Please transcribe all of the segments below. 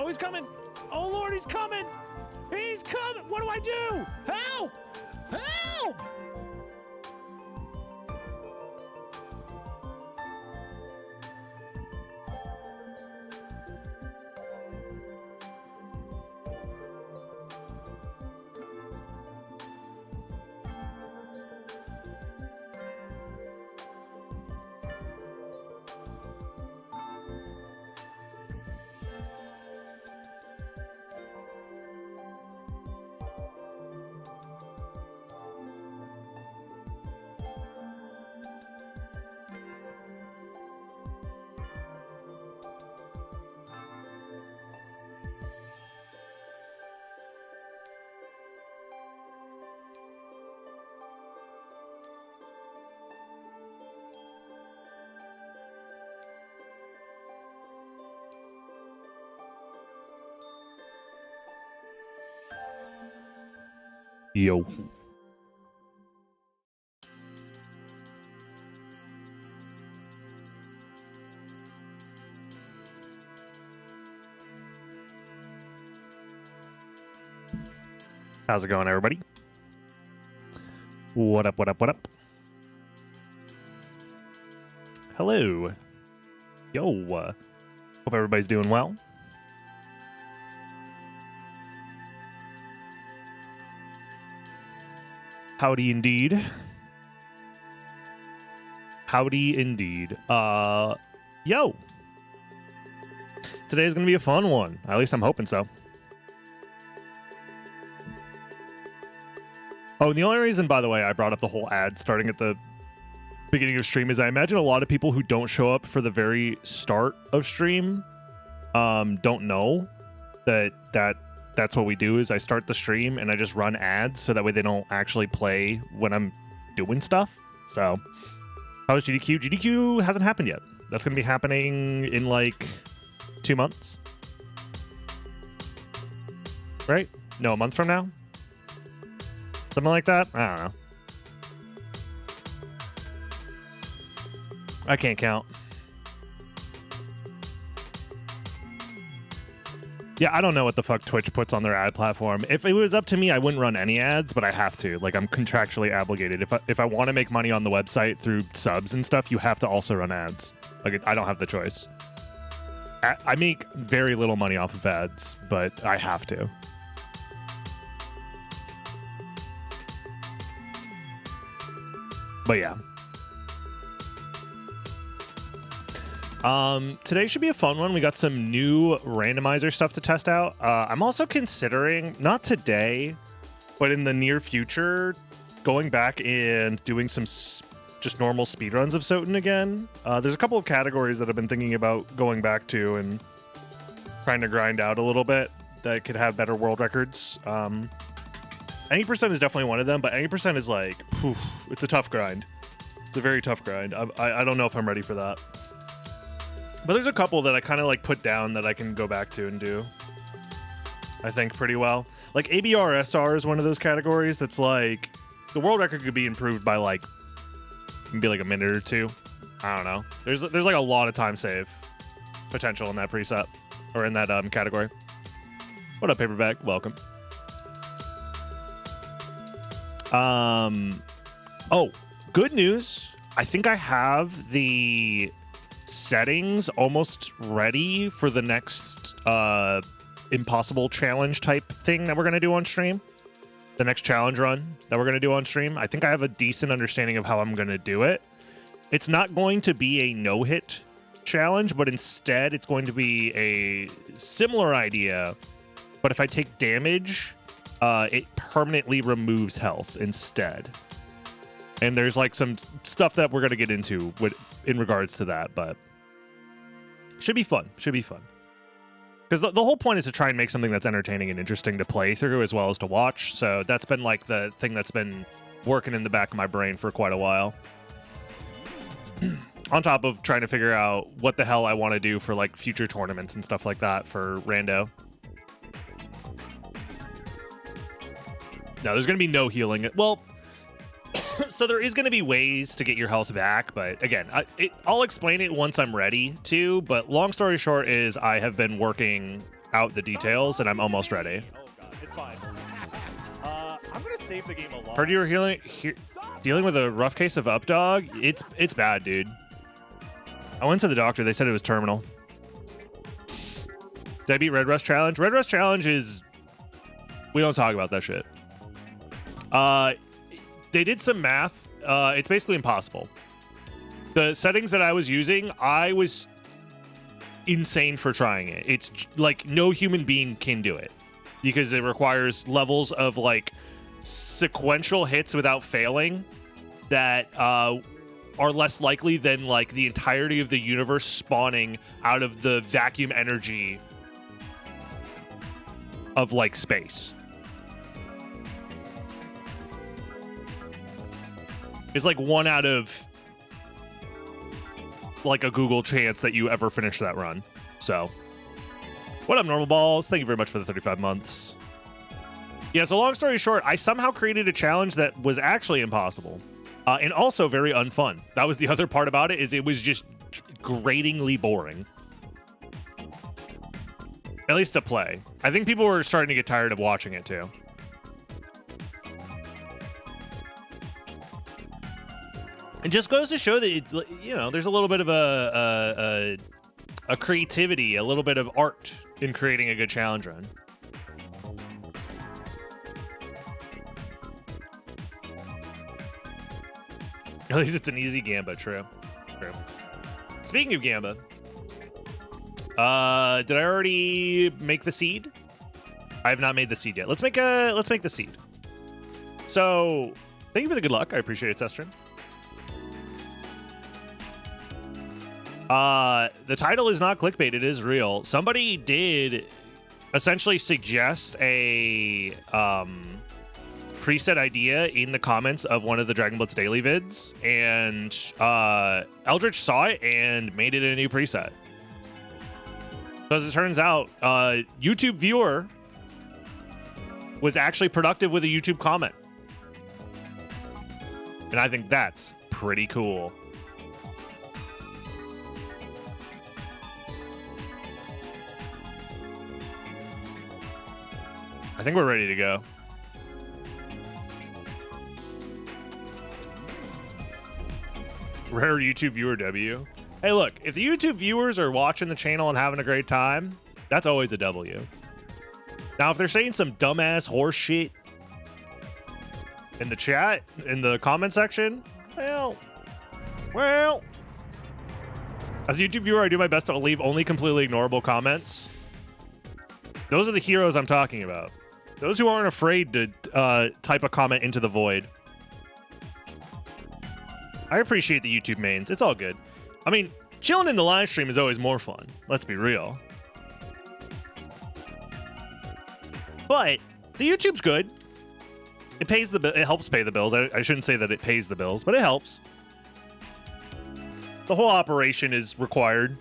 he's coming. Oh, Lord, he's coming. He's coming. What do I do? Help! Help! Yo. How's it going, everybody? What up, what up, what up? Hello. Yo. Hope everybody's doing well. Howdy indeed. Howdy indeed. Yo. Today's gonna be a fun one. At least I'm hoping so. Oh, and the only reason, by the way, I brought up the whole ad starting at the beginning of stream is I imagine a lot of people who don't show up for the very start of stream don't know that's what we do. Is I start the stream and I just run ads so that way they don't actually play when I'm doing stuff. So how's GDQ? GDQ hasn't happened yet. That's going to be happening in like 2 months. Right? No, a month from now? Something like that? I don't know. I can't count. Yeah, I don't know what the fuck Twitch puts on their ad platform. If it was up to me, I wouldn't run any ads, but I have to. Like, I'm contractually obligated. If I want to make money on the website through subs and stuff, you have to also run ads. Like, I don't have the choice. I make very little money off of ads, but I have to. But yeah. Today should be a fun one. We got some new randomizer stuff to test out. I'm also considering, not today, but in the near future, going back and doing some just normal speedruns of Soten again. There's a couple of categories that I've been thinking about going back to and trying to grind out a little bit that could have better world records. Any percent is definitely one of them, but any percent is like, whew, it's a tough grind. It's a very tough grind. I don't know if I'm ready for that. But there's a couple that I kind of like put down that I can go back to and do, I think, pretty well. Like ABR-SR is one of those categories that's like, the world record could be improved by like, maybe like a minute or two. I don't know. There's like a lot of time save potential in that preset, or in that category. What up, Paperback? Welcome. Oh, good news. I think I have the settings almost ready for the next impossible challenge type thing that we're going to do on stream. The next challenge run that we're going to do on stream. I think I have a decent understanding of how I'm going to do it. It's not going to be a no-hit challenge, but instead it's going to be a similar idea, but if I take damage, it permanently removes health instead. And there's like some stuff that we're going to get into in regards to that, but should be fun. Should be fun. Because the whole point is to try and make something that's entertaining and interesting to play through as well as to watch. So that's been like the thing that's been working in the back of my brain for quite a while. On top of trying to figure out what the hell I want to do for like future tournaments and stuff like that for Rando. No, there's going to be no healing. Well, so there is going to be ways to get your health back, but again, I'll explain it once I'm ready to, but long story short is I have been working out the details, and I'm almost ready. Oh god, it's fine. I'm gonna save the game a lot. Heard you were dealing with a rough case of updog. It's bad, dude. I went to the doctor. They said it was terminal. Did I beat Red Rust Challenge? Red Rust Challenge is... We don't talk about that shit. They did some math. It's basically impossible. The settings that I was using, I was insane for trying it. It's like no human being can do it because it requires levels of like sequential hits without failing that are less likely than like the entirety of the universe spawning out of the vacuum energy of like space. It's like 1 out of like a Google chance that you ever finish that run. So, what up, Normal Balls? Thank you very much for the 35 months. Yeah, so long story short, I somehow created a challenge that was actually impossible. And also very unfun. That was the other part about it, is it was just gratingly boring. At least to play. I think people were starting to get tired of watching it too. It just goes to show that it's, you know, there's a little bit of a creativity, a little bit of art in creating a good challenge run. At least it's an easy Gamba. True. Speaking of Gamba, did I already make the seed? I have not made the seed yet. Let's make the seed. So, thank you for the good luck. I appreciate it, Sestrin. The title is not clickbait. It is real. Somebody did essentially suggest a preset idea in the comments of one of the Dragon Blitz Daily vids, and Eldritch saw it and made it a new preset. So as it turns out, YouTube viewer was actually productive with a YouTube comment. And I think that's pretty cool. I think we're ready to go. Rare YouTube viewer W. Hey, look, if the YouTube viewers are watching the channel and having a great time, that's always a W. Now, if they're saying some dumbass horse shit in the chat, in the comment section, well, as a YouTube viewer, I do my best to leave only completely ignorable comments. Those are the heroes I'm talking about. Those who aren't afraid to type a comment into the void. I appreciate the YouTube mains. It's all good. I mean, chilling in the live stream is always more fun. Let's be real. But the YouTube's good. It pays the it helps pay the bills. I shouldn't say that it pays the bills, but it helps. The whole operation is required.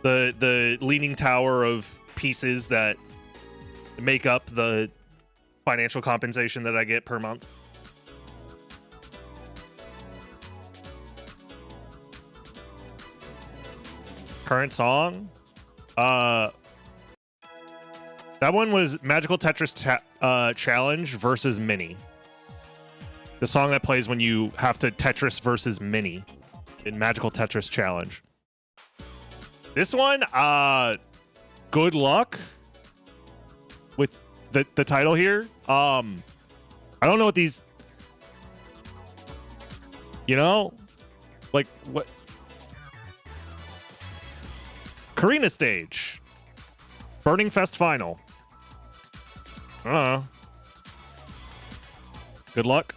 The leaning tower of pieces that make up the financial compensation that I get per month. Current song? That one was Magical Tetris Challenge versus Mini. The song that plays when you have to Tetris versus Mini in Magical Tetris Challenge. This one, good luck with the title here. I don't know what these, you know, like what. Karina stage. Burning Fest final. Good luck.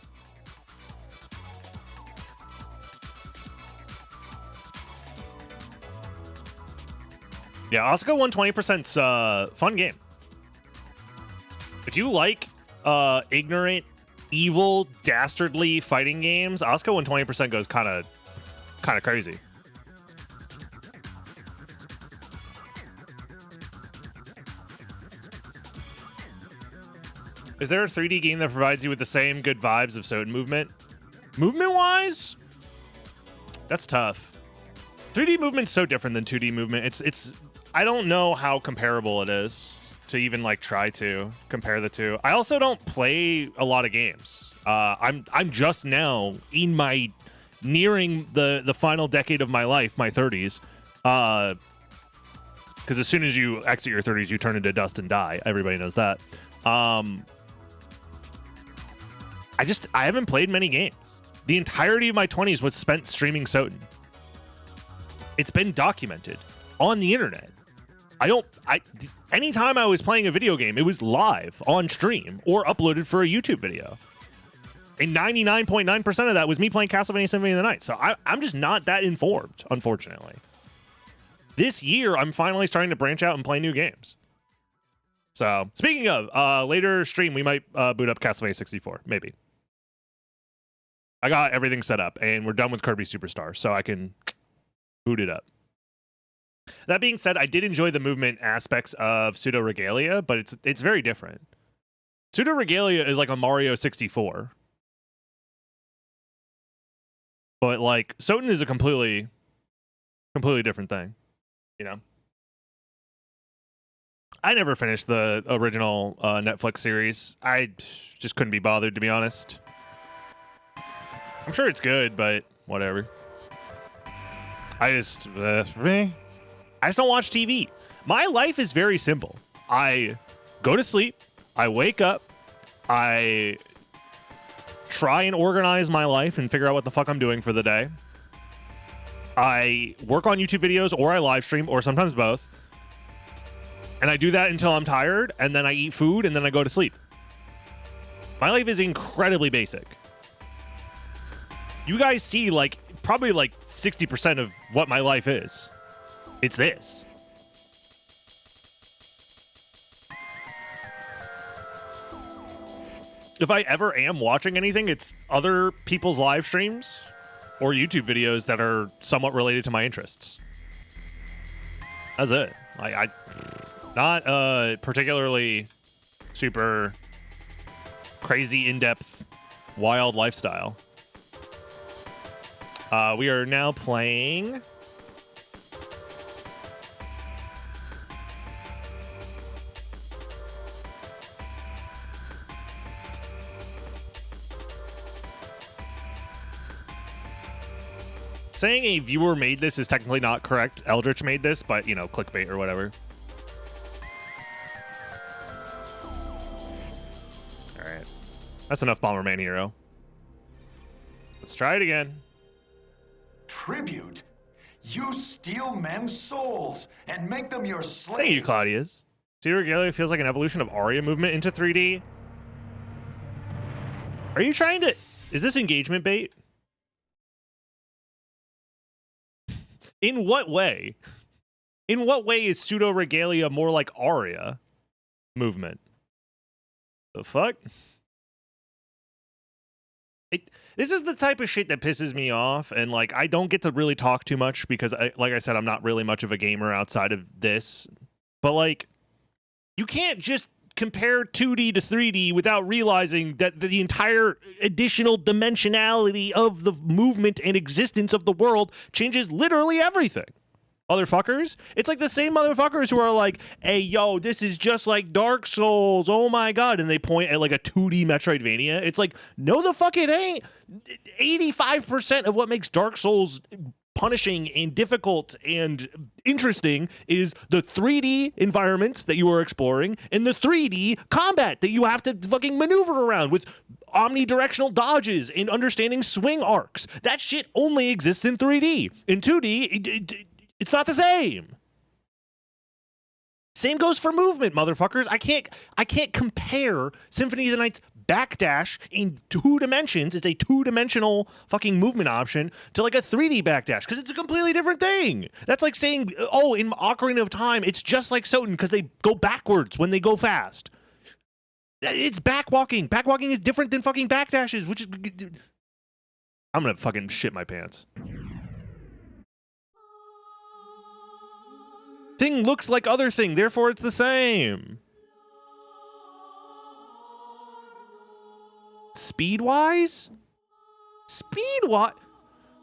Yeah, Asuka 120%'s fun game. If you like ignorant, evil, dastardly fighting games, Asuka 120% goes kind of crazy. Is there a 3D game that provides you with the same good vibes of Soden movement? Movement-wise? That's tough. 3D movement's so different than 2D movement. It's I don't know how comparable it is to even like try to compare the two. I also don't play a lot of games. I'm just now in my nearing the final decade of my life, my 30s. Because as soon as you exit your 30s, you turn into dust and die. Everybody knows that. I haven't played many games. The entirety of my 20s was spent streaming Soten. It's been documented on the internet. Anytime I was playing a video game, it was live on stream or uploaded for a YouTube video. And 99.9% of that was me playing Castlevania Symphony of the Night. So I'm just not that informed, unfortunately. This year, I'm finally starting to branch out and play new games. So, speaking of, later stream, we might boot up Castlevania 64. Maybe. I got everything set up, and we're done with Kirby Superstar, so I can boot it up. That being said, I did enjoy the movement aspects of Pseudo Regalia, but it's very different. Pseudo Regalia is like a Mario 64. But, like, Soten is a completely different thing, you know? I never finished the original Netflix series. I just couldn't be bothered, to be honest. I'm sure it's good, but whatever. I just don't watch TV. My life is very simple. I go to sleep, I wake up, I try and organize my life and figure out what the fuck I'm doing for the day. I work on YouTube videos, or I live stream, or sometimes both. And I do that until I'm tired, and then I eat food, and then I go to sleep. My life is incredibly basic. You guys see, like, probably like 60% of what my life is. It's this. If I ever am watching anything, it's other people's live streams or YouTube videos that are somewhat related to my interests. That's it. I not particularly super crazy, in-depth, wild lifestyle. We are now playing saying a viewer made this is technically not correct. Eldritch made this, but, you know, clickbait or whatever. All right. That's enough Bomberman Hero. Let's try it again. Tribute? You steal men's souls and make them your slaves. Thank you, Claudius. Pseudo Regalia feels like an evolution of Aria movement into 3D. Are you trying to... Is this engagement bait? In what way? In what way is Pseudo Regalia more like Aria movement? The fuck? This is the type of shit that pisses me off, and like I don't get to really talk too much because, like I said, I'm not really much of a gamer outside of this. But like, you can't just compare 2D to 3D without realizing that the entire additional dimensionality of the movement and existence of the world changes literally everything. Motherfuckers. It's like the same motherfuckers who are like, hey, yo, this is just like Dark Souls. Oh my God. And they point at like a 2D Metroidvania. It's like, no, the fuck it ain't. 85% of what makes Dark Souls punishing and difficult and interesting is the 3D environments that you are exploring and the 3D combat that you have to fucking maneuver around with omnidirectional dodges and understanding swing arcs. That shit only exists in 3D. In 2D, it's not the same. Same goes for movement, motherfuckers. I can't compare Symphony of the Night's backdash in 2 dimensions. It's a 2-dimensional fucking movement option to like a 3D backdash because it's a completely different thing. That's like saying, oh, in Ocarina of Time, it's just like Soten because they go backwards when they go fast. It's backwalking. Backwalking is different than fucking backdashes, which is... I'm gonna fucking shit my pants. Thing looks like other thing, therefore it's the same. Speed-wise? Speed-wise?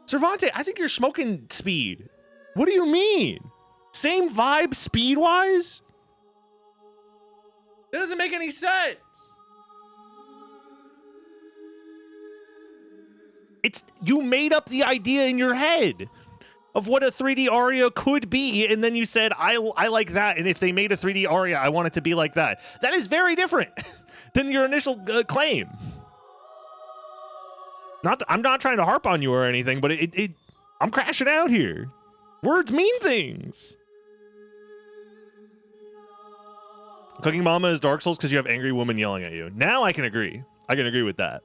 Cervante, I think you're smoking speed. What do you mean? Same vibe speed-wise? That doesn't make any sense. You made up the idea in your head of what a 3D Aria could be, and then you said, I like that, and if they made a 3D Aria, I want it to be like that. That is very different than your initial claim. I'm not trying to harp on you or anything, but I'm crashing out here. Words mean things. Cooking Mama is Dark Souls because you have angry women yelling at you. Now I can agree. I can agree with that.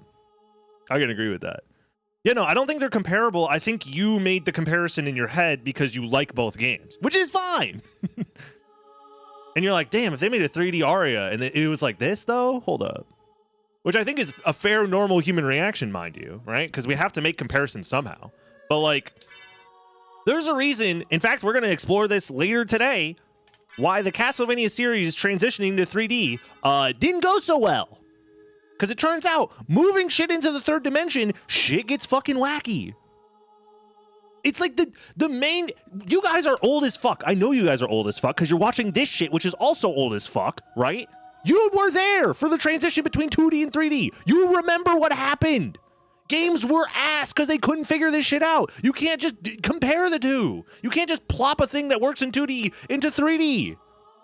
Yeah, no, I don't think they're comparable. I think you made the comparison in your head because you like both games, which is fine. And you're like, damn, if they made a 3D Aria and it was like this, though, hold up. Which I think is a fair, normal human reaction, mind you, right? Because we have to make comparisons somehow. But, like, there's a reason. In fact, we're going to explore this later today, why the Castlevania series transitioning to 3D didn't go so well. Because it turns out, moving shit into the third dimension, shit gets fucking wacky. It's like the main... You guys are old as fuck. I know you guys are old as fuck because you're watching this shit, which is also old as fuck, right? You were there for the transition between 2D and 3D. You remember what happened. Games were ass because they couldn't figure this shit out. You can't just compare the two. You can't just plop a thing that works in 2D into 3D.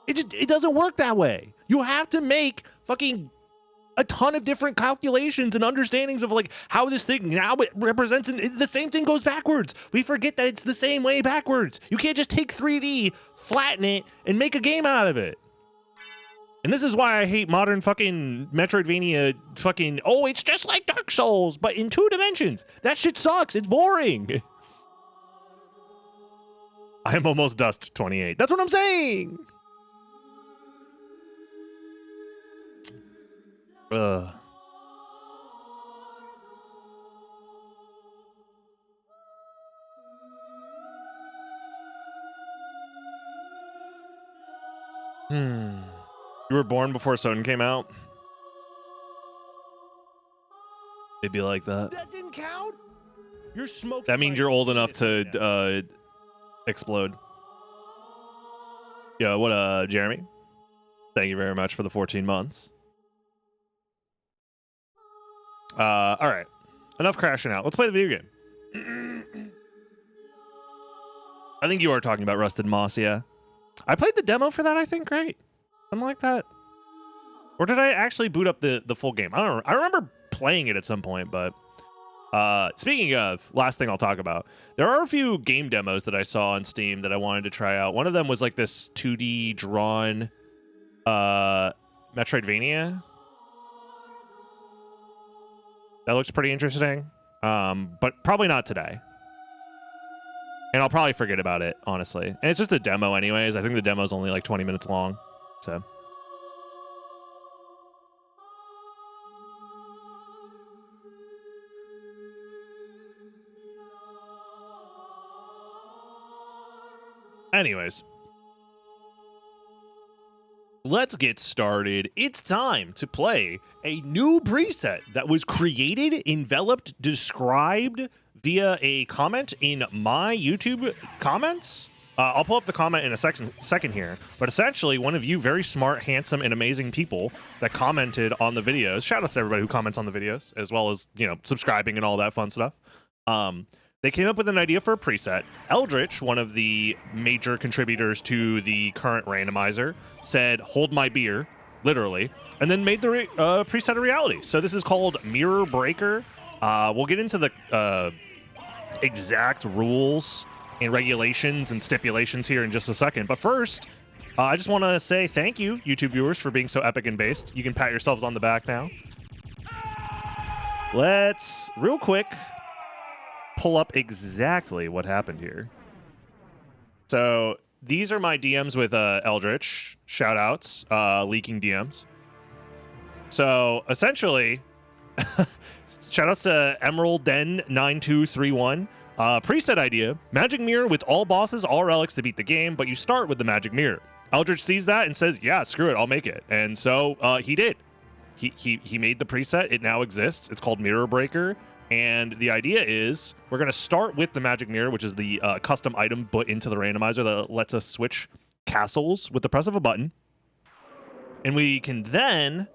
It doesn't work that way. You have to make fucking... a ton of different calculations and understandings of like how this thing now it represents, and the same thing goes backwards. We forget that it's the same way backwards. You can't just take 3D, flatten it, and make a game out of it. And this is why I hate modern fucking Metroidvania fucking, oh, it's just like Dark Souls, but in 2 dimensions. That shit sucks. It's boring. I am almost dust 28. That's what I'm saying. Ugh. You were born before Soden came out? It'd be like that. That didn't count. You're smoking. That means you're old enough to explode. Yeah, what Jeremy? Thank you very much for the 14 months. All right. Enough crashing out. Let's play the video game. I think you are talking about Rusted Moss, yeah. I played the demo for that, I think, right? Something like that. Or did I actually boot up the full game? I don't know. I remember playing it at some point, but speaking of, last thing I'll talk about. There are a few game demos that I saw on Steam that I wanted to try out. One of them was like this 2D drawn Metroidvania. That looks pretty interesting, but probably not today. And I'll probably forget about it, honestly. And it's just a demo anyways. I think the demo's only like 20 minutes long, so. Anyways. Let's get started. It's time to play a new preset that was created, enveloped, described via a comment in my YouTube comments. I'll pull up the comment in a second here, but essentially one of you very smart, handsome, and amazing people that commented on the videos. Shout out to everybody who comments on the videos, as well as, you know, subscribing and all that fun stuff. They came up with an idea for a preset. Eldritch, one of the major contributors to the current randomizer, said, hold my beer, literally, and then made the preset a reality. So this is called Mirror Breaker. We'll get into the exact rules and regulations and stipulations here in just a second. But first, I just want to say thank you, YouTube viewers, for being so epic and based. You can pat yourselves on the back now. Let's, real quick, pull up exactly what happened here. So these are my DMs with Eldritch. Shout outs, leaking DMs. So essentially, shout outs to Emerald Den 9231. Preset idea: magic mirror with all bosses, all relics to beat the game, but you start with the magic mirror. Eldritch sees that and says, yeah, screw it, I'll make it. And so he did. He made the preset. It now exists. It's called Mirror Breaker. And the idea is we're going to start with the Magic Mirror, which is the custom item put into the randomizer that lets us switch castles with the press of a button. And we can then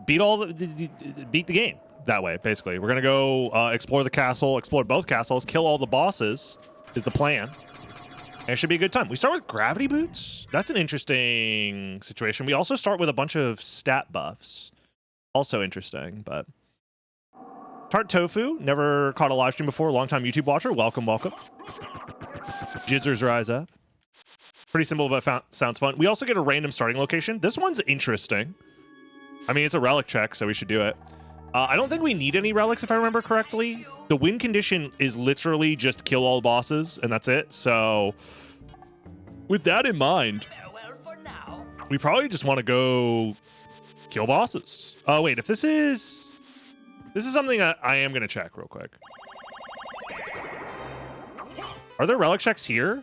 beat the game that way, basically. We're going to go explore the castle, explore both castles, kill all the bosses is the plan. And it should be a good time. We start with gravity boots. That's an interesting situation. We also start with a bunch of stat buffs. Also interesting, but... Tart Tofu, never caught a live stream before, longtime YouTube watcher. Welcome, welcome. Jizzers rise up. Pretty simple, but sounds fun. We also get a random starting location. This one's interesting. I mean, it's a relic check, so we should do it. I don't think we need any relics, if I remember correctly. The win condition is literally just kill all bosses, and that's it. So, with that in mind, we probably just want to go kill bosses. Oh, wait, if this is... This is something that I am going to check real quick. Are there relic checks here?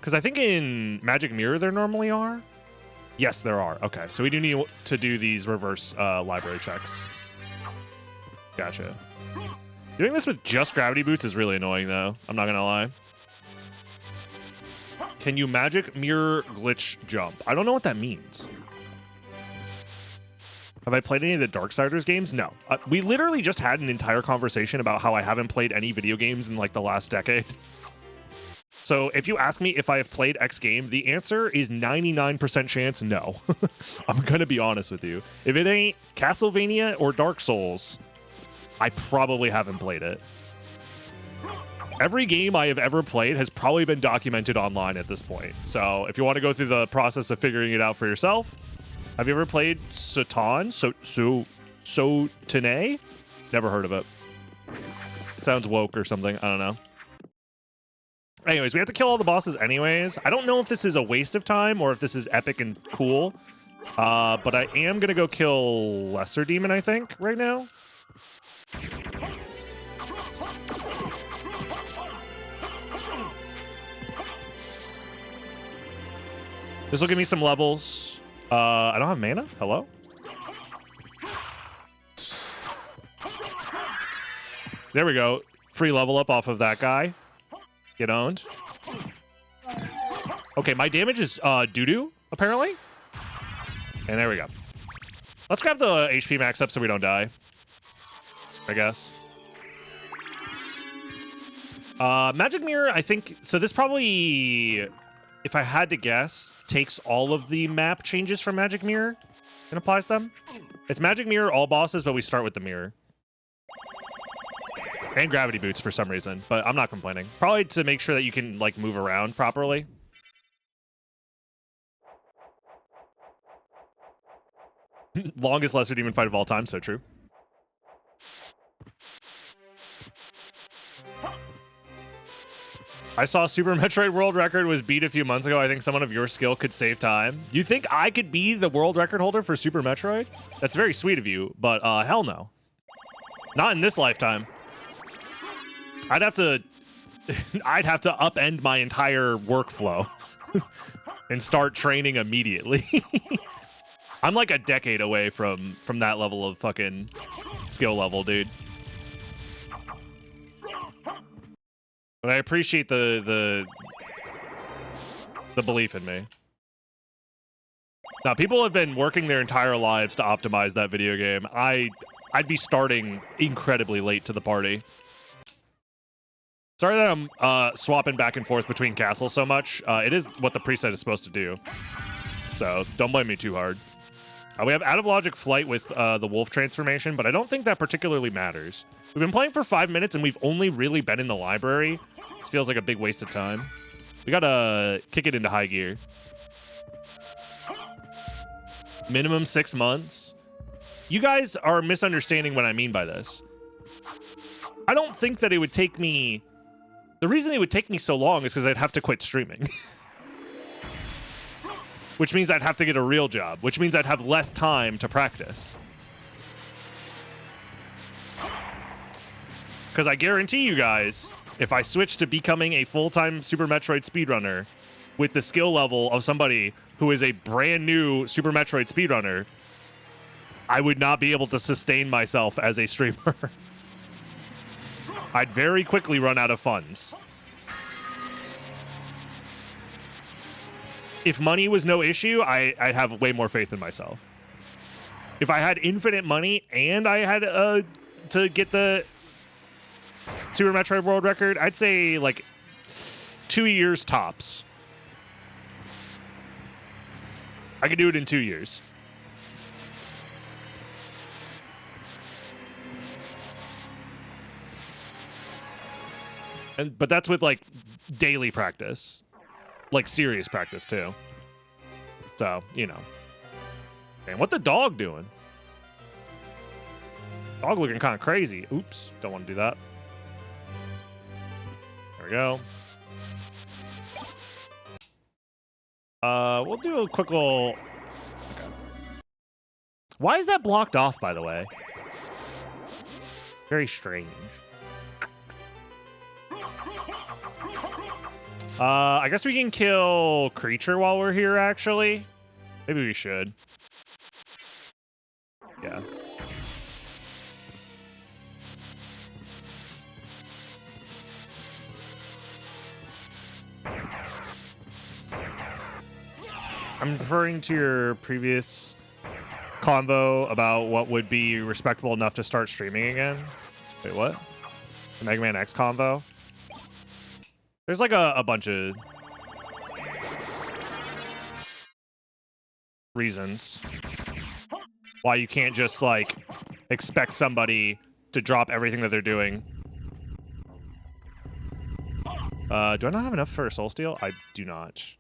Because I think in Magic Mirror there normally are. Yes, there are. Okay, so we do need to do these reverse library checks. Gotcha. Doing this with just gravity boots is really annoying, though. I'm not going to lie. Can you Magic Mirror glitch jump? I don't know what that means. Have I played any of the Darksiders games? No. We literally just had an entire conversation about how I haven't played any video games in like the last decade. So if you ask me if I have played X game, the answer is 99% chance no. I'm going to be honest with you. If it ain't Castlevania or Dark Souls, I probably haven't played it. Every game I have ever played has probably been documented online at this point. So if you want to go through the process of figuring it out for yourself, have you ever played Satan? Sotene? Never heard of it. It sounds woke or something. I don't know. Anyways, we have to kill all the bosses anyways. I don't know if this is a waste of time or if this is epic and cool. But I am going to go kill Lesser Demon, I think, right now. This will give me some levels. I don't have mana. Hello? There we go. Free level up off of that guy. Get owned. Okay, my damage is doo-doo, apparently. And there we go. Let's grab the HP max up so we don't die, I guess. Magic Mirror, I think... So this probably... If I had to guess, takes all of the map changes from Magic Mirror and applies them. It's Magic Mirror, all bosses, but we start with the mirror. And gravity boots for some reason, but I'm not complaining. Probably to make sure that you can, like, move around properly. Longest Lesser Demon fight of all time, so true. I saw Super Metroid world record was beat a few months ago. I think someone of your skill could save time. You think I could be the world record holder for Super Metroid? That's very sweet of you, but hell no. Not in this lifetime. I'd have to upend my entire workflow and start training immediately. I'm like a decade away from that level of fucking skill level, dude. But I appreciate the belief in me. Now, people have been working their entire lives to optimize that video game. I'd be starting incredibly late to the party. Sorry that I'm swapping back and forth between castles so much. It is what the preset is supposed to do. So don't blame me too hard. We have Out of Logic Flight with the wolf transformation, but I don't think that particularly matters. We've been playing for 5 minutes, and we've only really been in the library. This feels like a big waste of time. We gotta kick it into high gear. Minimum 6 months. You guys are misunderstanding what I mean by this. I don't think that it would take me... The reason it would take me so long is because I'd have to quit streaming. Which means I'd have to get a real job, which means I'd have less time to practice. Because I guarantee you guys, if I switch to becoming a full-time Super Metroid speedrunner with the skill level of somebody who is a brand new Super Metroid speedrunner, I would not be able to sustain myself as a streamer. I'd very quickly run out of funds. If money was no issue, I'd have way more faith in myself. If I had infinite money and I had to get the Super Metroid World Record, I'd say like 2 years tops. I could do it in 2 years. But that's with like daily practice, like serious practice too. So, you know. And what the dog doing? Dog looking kind of crazy. Oops, don't want to do that. There we go. We'll do a quick little... Okay. Why is that blocked off, by the way? Very strange. I guess we can kill creature while we're here, actually. Maybe we should. Yeah. I'm referring to your previous convo about what would be respectable enough to start streaming again. Wait, what? The Mega Man X convo? There's like a bunch of reasons why you can't just like expect somebody to drop everything that they're doing. Do I not have enough for a soul steal? I do not.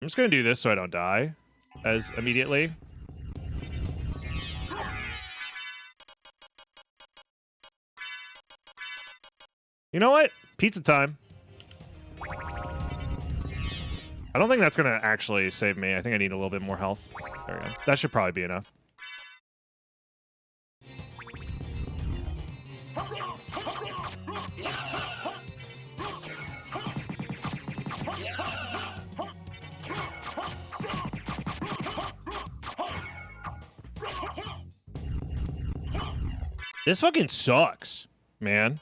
I'm just gonna do this so I don't die as immediately. You know what? Pizza time. I don't think that's gonna actually save me. I think I need a little bit more health. There we go. That should probably be enough. This fucking sucks, man.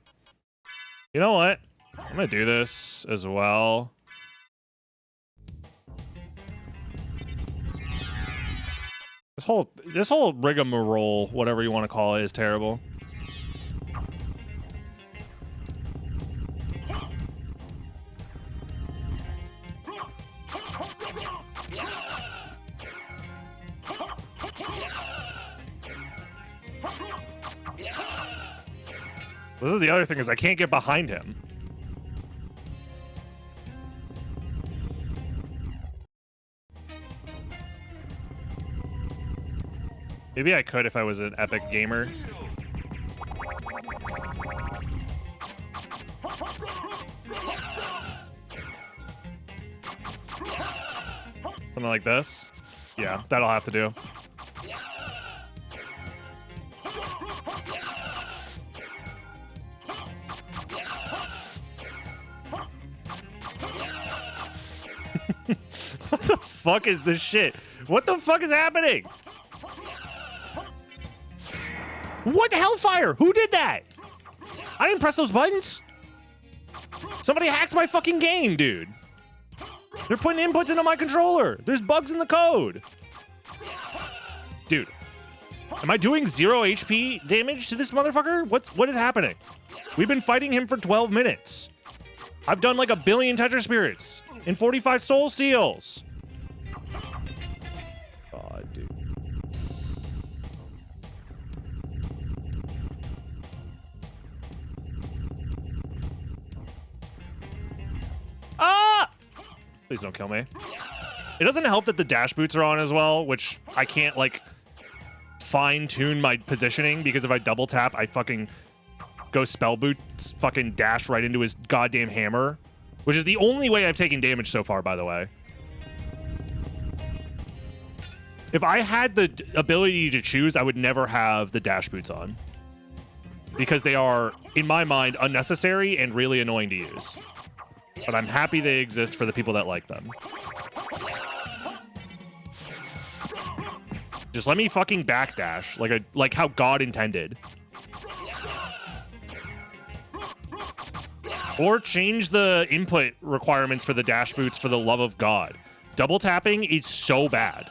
You know what? I'm gonna do this as well. This whole rigmarole, whatever you want to call it, is terrible. This is the other thing, is I can't get behind him. Maybe I could if I was an epic gamer. Something like this. Yeah, that'll have to do. What the fuck is this shit? What the fuck is happening? What the hellfire? Who did that? I didn't press those buttons. Somebody hacked my fucking game, dude. They're putting inputs into my controller. There's bugs in the code. Dude, am I doing 0 HP damage to this motherfucker? What is happening? We've been fighting him for 12 minutes. I've done like 1 billion Tetra Spirits and 45 Soul Steals. God, dude. Ah! Please don't kill me. It doesn't help that the dash boots are on as well, which I can't, like, fine-tune my positioning, because if I double tap, I fucking go spell boots, fucking dash right into his goddamn hammer, which is the only way I've taken damage so far, by the way. If I had the ability to choose, I would never have the dash boots on, because they are, in my mind, unnecessary and really annoying to use. But I'm happy they exist for the people that like them. Just let me fucking backdash like how God intended. Or change the input requirements for the dash boots for the love of God. Double tapping is so bad.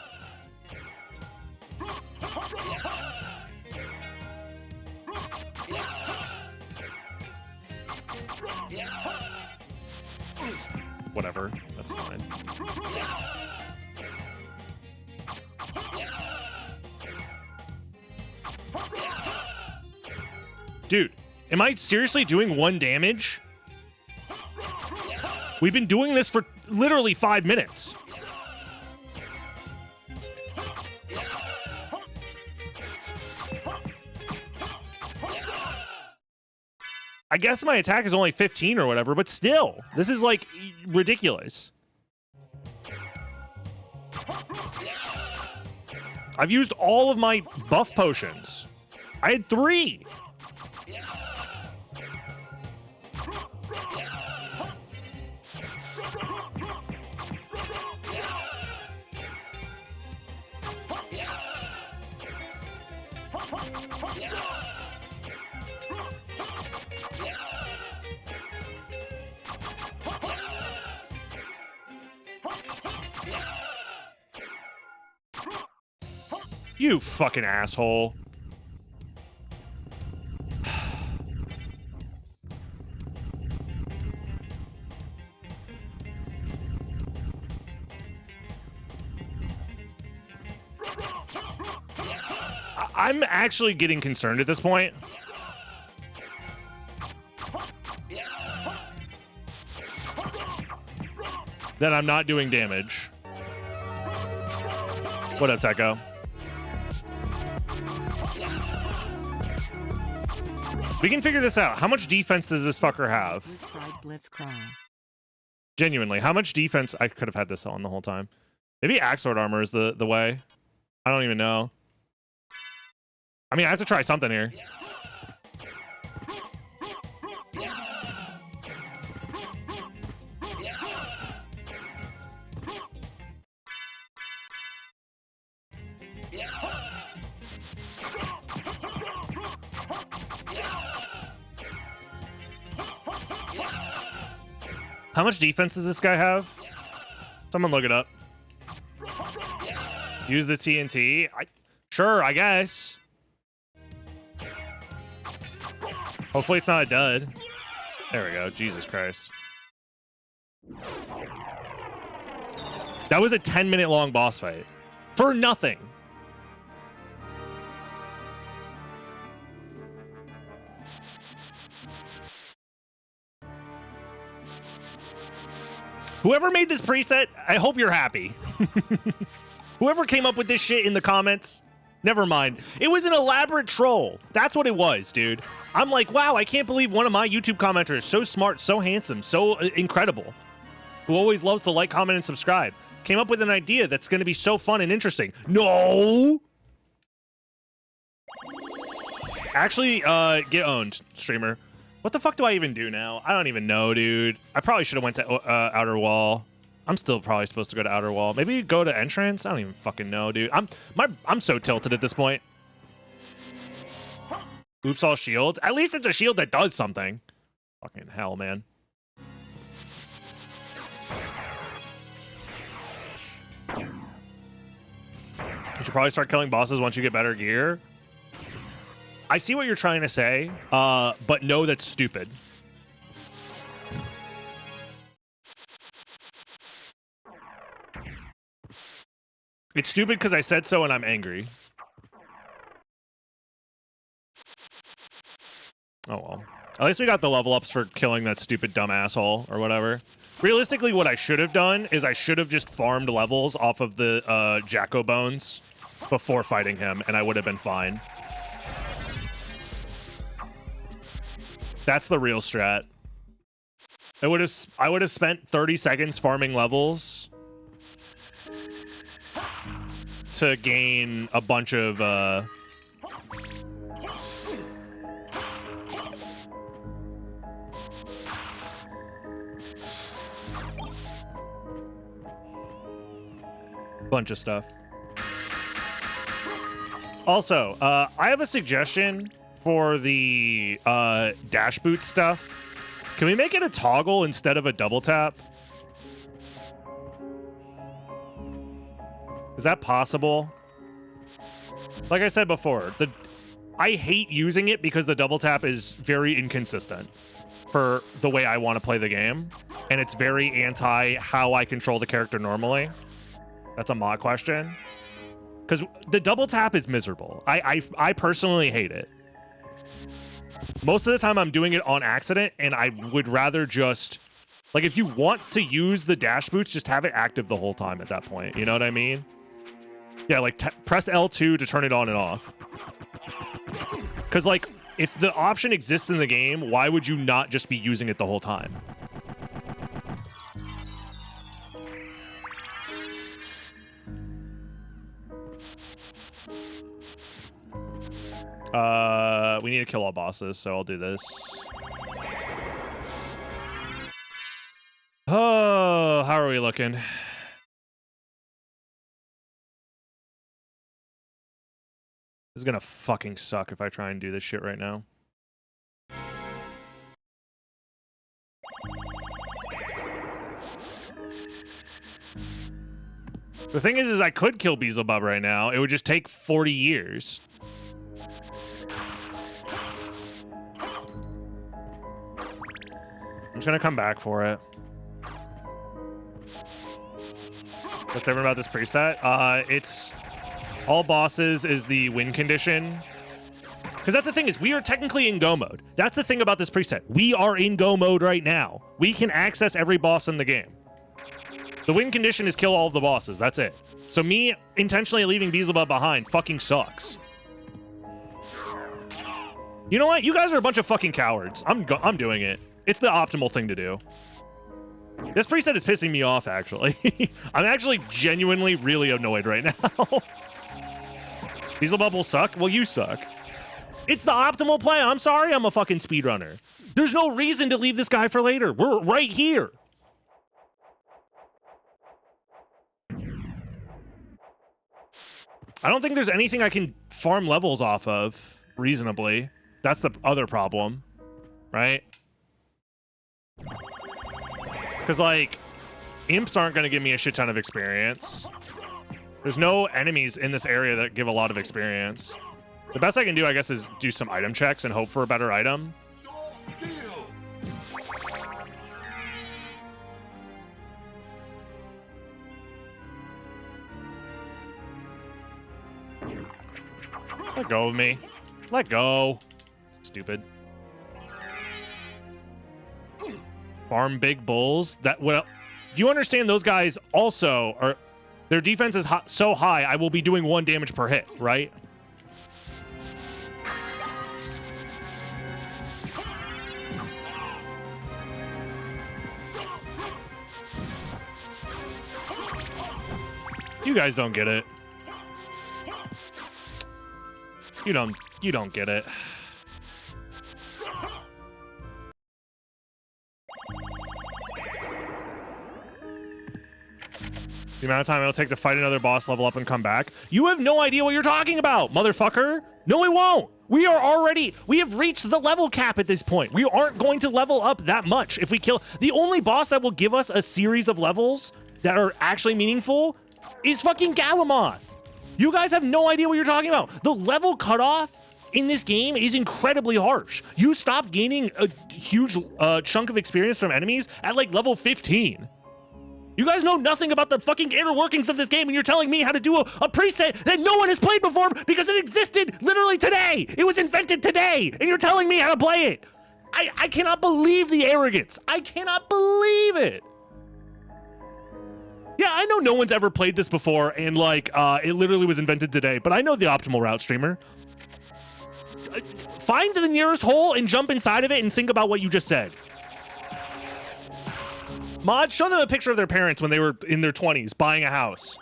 Whatever, that's fine. Dude, am I seriously doing 1 damage? We've been doing this for literally 5 minutes. I guess my attack is only 15 or whatever, but still, this is like ridiculous. I've used all of my buff potions. I had 3. You fucking asshole. I'm actually getting concerned at this point. That I'm not doing damage. What up, Techo? We can figure this out. How much defense does this fucker have? Let's cry. Genuinely, how much defense? I could have had this on the whole time. Maybe axe sword armor is the way. I don't even know. I mean, I have to try something here. How much defense does this guy have? Someone look it up. Use the TNT. Sure, I guess. Hopefully it's not a dud. There we go. Jesus Christ. That was a 10-minute long boss fight. For nothing. Whoever made this preset, I hope you're happy. Whoever came up with this shit in the comments, never mind. It was an elaborate troll. That's what it was, dude. I'm like, wow, I can't believe one of my YouTube commenters, so smart, so handsome, so incredible, who always loves to like, comment, and subscribe, came up with an idea that's going to be so fun and interesting. No! Actually, get owned, streamer. What the fuck do I even do now? I don't even know, dude. I probably should have went to Outer Wall. I'm still probably supposed to go to Outer Wall. Maybe go to Entrance? I don't even fucking know, dude. I'm so tilted at this point. Oops, all shields. At least it's a shield that does something. Fucking hell, man. You should probably start killing bosses once you get better gear. I see what you're trying to say, but no, that's stupid. It's stupid because I said so and I'm angry. Oh well. At least we got the level ups for killing that stupid dumb asshole or whatever. Realistically, what I should have done is I should have just farmed levels off of the Jacko bones before fighting him, and I would have been fine. That's the real strat. I would have spent 30 seconds farming levels to gain a bunch of bunch of stuff. Also, I have a suggestion for the dash boot stuff. Can we make it a toggle instead of a double tap? Is that possible? Like I said before, I hate using it because the double tap is very inconsistent for the way I want to play the game. And it's very anti how I control the character normally. That's a mod question. Because the double tap is miserable. I personally hate it. Most of the time I'm doing it on accident, and I would rather just... Like, if you want to use the dash boots, just have it active the whole time at that point. You know what I mean? Yeah, like, press L2 to turn it on and off. Because, like, if the option exists in the game, why would you not just be using it the whole time? We need to kill all bosses, so I'll do this. Oh, how are we looking? This is gonna fucking suck if I try and do this shit right now. The thing is I could kill Beelzebub right now. It would just take 40 years. I'm just gonna come back for it. What's different about this preset? It's all bosses is the win condition. Because that's the thing is we are technically in go mode. That's the thing about this preset. We are in go mode right now. We can access every boss in the game. The win condition is kill all of the bosses. That's it. So me intentionally leaving Beelzebub behind fucking sucks. You know what? You guys are a bunch of fucking cowards. I'm doing it. It's the optimal thing to do. This preset is pissing me off, actually. I'm actually genuinely really annoyed right now. Beelzebub will suck? Well, you suck. It's the optimal play. I'm sorry I'm a fucking speedrunner. There's no reason to leave this guy for later. We're right here. I don't think there's anything I can farm levels off of reasonably. That's the other problem, right? Because, like, imps aren't going to give me a shit ton of experience. There's no enemies in this area that give a lot of experience. The best I can do, I guess, is do some item checks and hope for a better item. Let go of me. Let go. Stupid. Farm big bulls. That what? Do you understand? Those guys also are. Their defense is so high. I will be doing 1 damage per hit, right? You guys don't get it. You don't get it. The amount of time it'll take to fight another boss, level up, and come back. You have no idea what you're talking about, motherfucker. No, we won't. We have reached the level cap at this point. We aren't going to level up that much if we kill. The only boss that will give us a series of levels that are actually meaningful is fucking Galamoth. You guys have no idea what you're talking about. The level cutoff in this game is incredibly harsh. You stop gaining a huge chunk of experience from enemies at like level 15. You guys know nothing about the fucking inner workings of this game, and you're telling me how to do a preset that no one has played before because it existed literally today. It was invented today, and you're telling me how to play it. I cannot believe the arrogance. I cannot believe it. Yeah, I know no one's ever played this before, and like, it literally was invented today, but I know the optimal route, streamer. Find the nearest hole and jump inside of it and think about what you just said. Mod, show them a picture of their parents when they were in their 20s buying a house.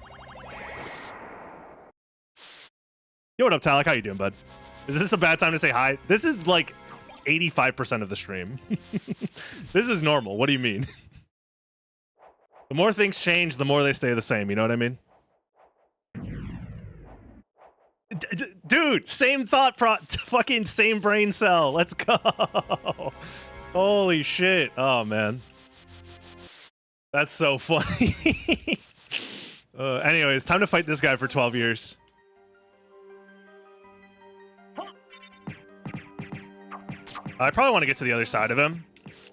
Yo, what up, Talik? How you doing, bud? Is this a bad time to say hi? This is like 85% of the stream. This is normal. What do you mean? The more things change, the more they stay the same. You know what I mean? Dude, same fucking same brain cell. Let's go. Holy shit. Oh, man. That's so funny. Anyways, time to fight this guy for 12 years. I probably want to get to the other side of him.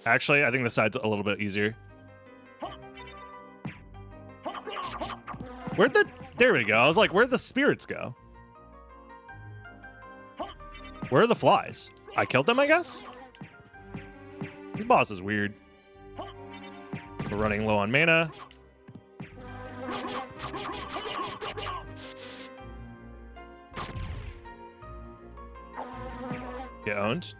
Actually, I think this side's a little bit easier. There we go. I was like, where'd the spirits go? Where are the flies? I killed them, I guess? This boss is weird. We're running low on mana. Get owned.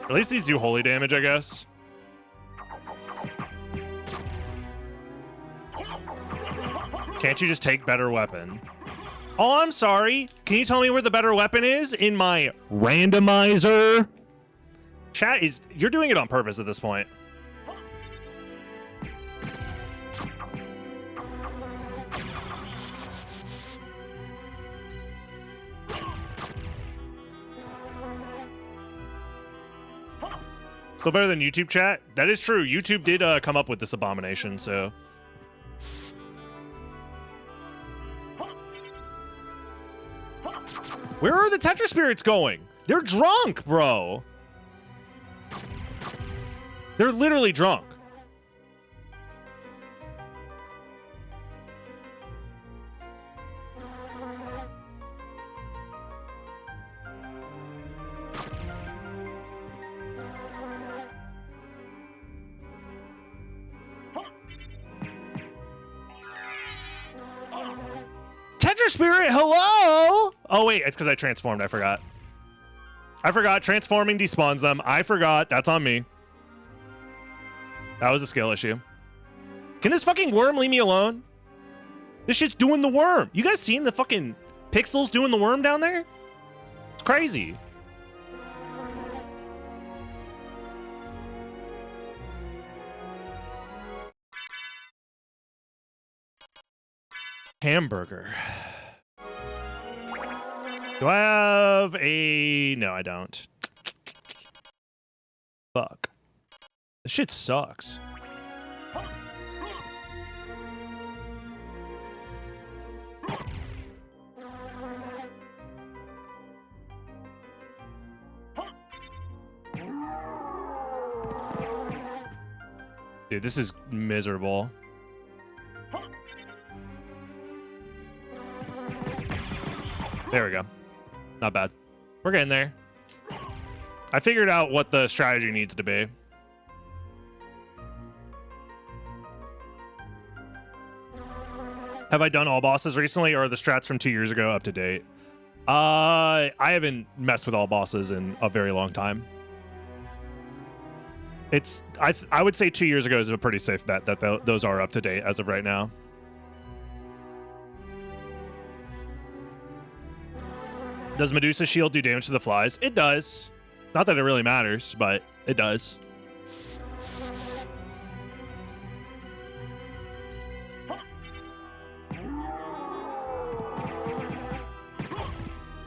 At least these do holy damage, I guess. Can't you just take better weapon? Oh, I'm sorry. Can you tell me where the better weapon is in my randomizer? Chat is... You're doing it on purpose at this point. Still better than YouTube chat? That is true. YouTube did come up with this abomination, so... Where are the Tetra Spirits going? They're drunk, bro. They're literally drunk. Tetra Spirit, hello? Oh, wait, it's because I transformed. I forgot. Transforming despawns them. I forgot. That's on me. That was a skill issue. Can this fucking worm leave me alone? This shit's doing the worm. You guys seen the fucking pixels doing the worm down there? It's crazy. Hamburger. Do I have a... No, I don't. Fuck. This shit sucks. Dude, this is miserable. There we go. Not bad. We're getting there. I figured out what the strategy needs to be. Have I done all bosses recently, or are the strats from 2 years ago up to date? I haven't messed with all bosses in a very long time. I would say 2 years ago is a pretty safe bet that those are up to date as of right now. Does Medusa's shield do damage to the flies? It does. Not that it really matters, but it does.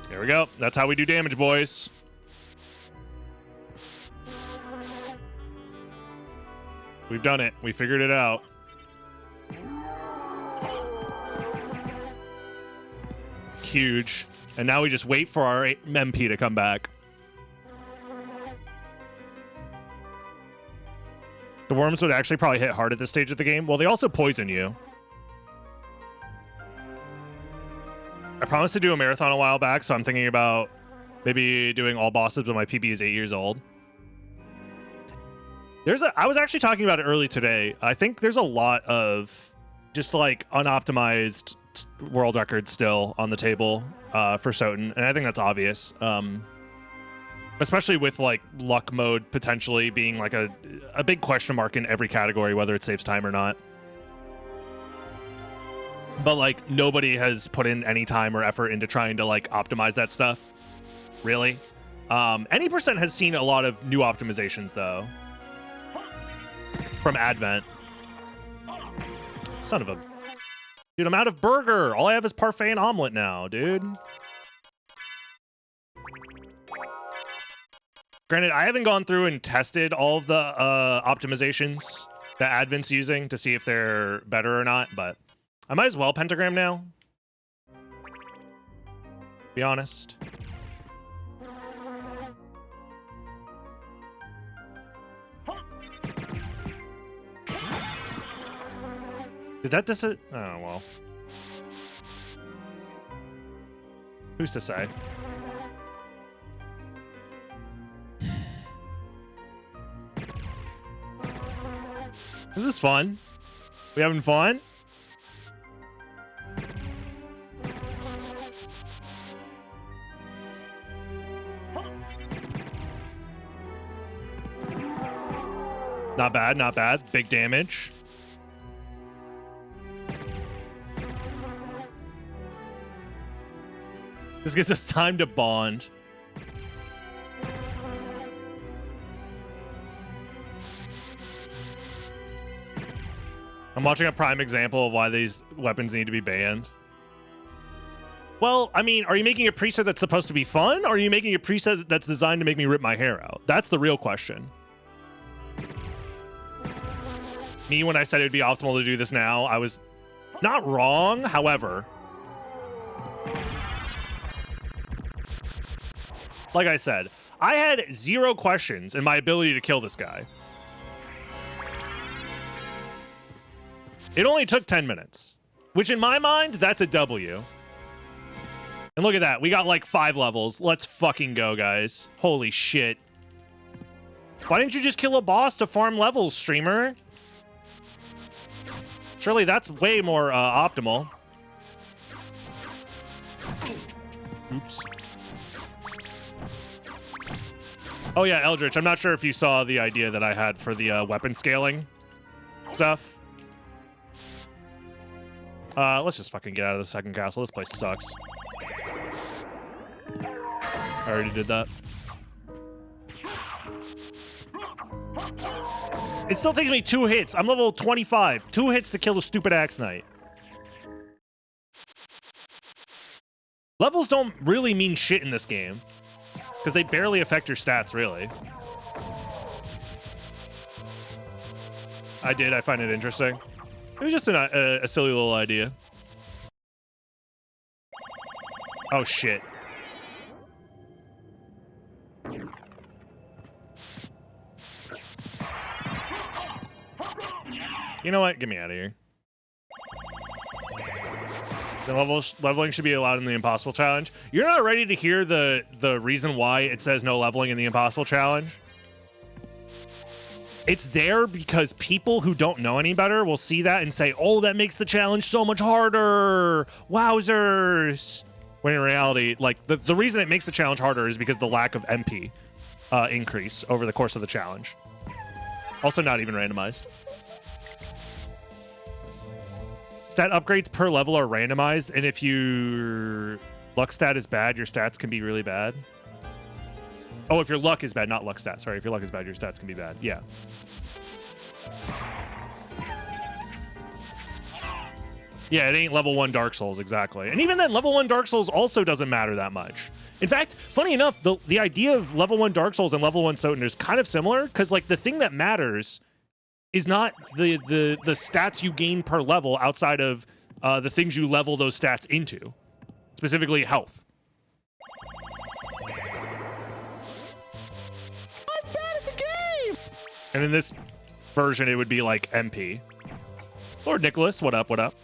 There we go. That's how we do damage, boys. We've done it. We figured it out. Huge. And now we just wait for our MP to come back. The worms would actually probably hit hard at this stage of the game. Well, they also poison you. I promised to do a marathon a while back, so I'm thinking about maybe doing all bosses when my PB is 8 years old. I was actually talking about it early today. I think there's a lot of just like unoptimized world records still on the table for Soten, and I think that's obvious. Especially with like luck mode potentially being like a big question mark in every category, whether it saves time or not. But like nobody has put in any time or effort into trying to like optimize that stuff. Really? Any% has seen a lot of new optimizations though. From Advent. Son of a Dude, I'm out of burger. All I have is parfait and omelet now, dude. Granted, I haven't gone through and tested all of the optimizations that Advent's using to see if they're better or not, but I might as well pentagram now. Be honest. Did that oh, well. Who's to say? This is fun. We having fun? Not bad, not bad. Big damage. This gives us time to bond. I'm watching a prime example of why these weapons need to be banned. Well, I mean, are you making a preset that's supposed to be fun? Or are you making a preset that's designed to make me rip my hair out? That's the real question. Me, when I said it would be optimal to do this now, I was not wrong. However, like I said, I had 0 questions in my ability to kill this guy. It only took 10 minutes, which in my mind, that's a W. And look at that. We got like 5 levels. Let's fucking go, guys. Holy shit. Why didn't you just kill a boss to farm levels, streamer? Surely that's way more optimal. Oops. Oh yeah, Eldritch, I'm not sure if you saw the idea that I had for the weapon scaling stuff. Let's just fucking get out of the second castle. This place sucks. I already did that. It still takes me 2 hits. I'm level 25. 2 hits to kill the stupid Axe Knight. Levels don't really mean shit in this game, because they barely affect your stats, really. I find it interesting. It was just a silly little idea. Oh, shit. You know what? Get me out of here. The leveling should be allowed in the Impossible Challenge. You're not ready to hear the reason why it says no leveling in the Impossible Challenge? It's there because people who don't know any better will see that and say, oh, that makes the challenge so much harder. Wowzers. When in reality, like, the reason it makes the challenge harder is because the lack of MP increase over the course of the challenge. Also not even randomized. Stat upgrades per level are randomized, and if your luck stat is bad, your stats can be really bad. Oh, if your luck is bad, not luck stat. Sorry, if your luck is bad, your stats can be bad. Yeah. Yeah, it ain't level 1 Dark Souls, exactly. And even then, level 1 Dark Souls also doesn't matter that much. In fact, funny enough, the idea of level 1 Dark Souls and level 1 Soten is kind of similar, because, like, the thing that matters is not the stats you gain per level outside of the things you level those stats into. Specifically, health. I'm bad at the game! And in this version, it would be like MP. Lord Nicholas, what up, what up?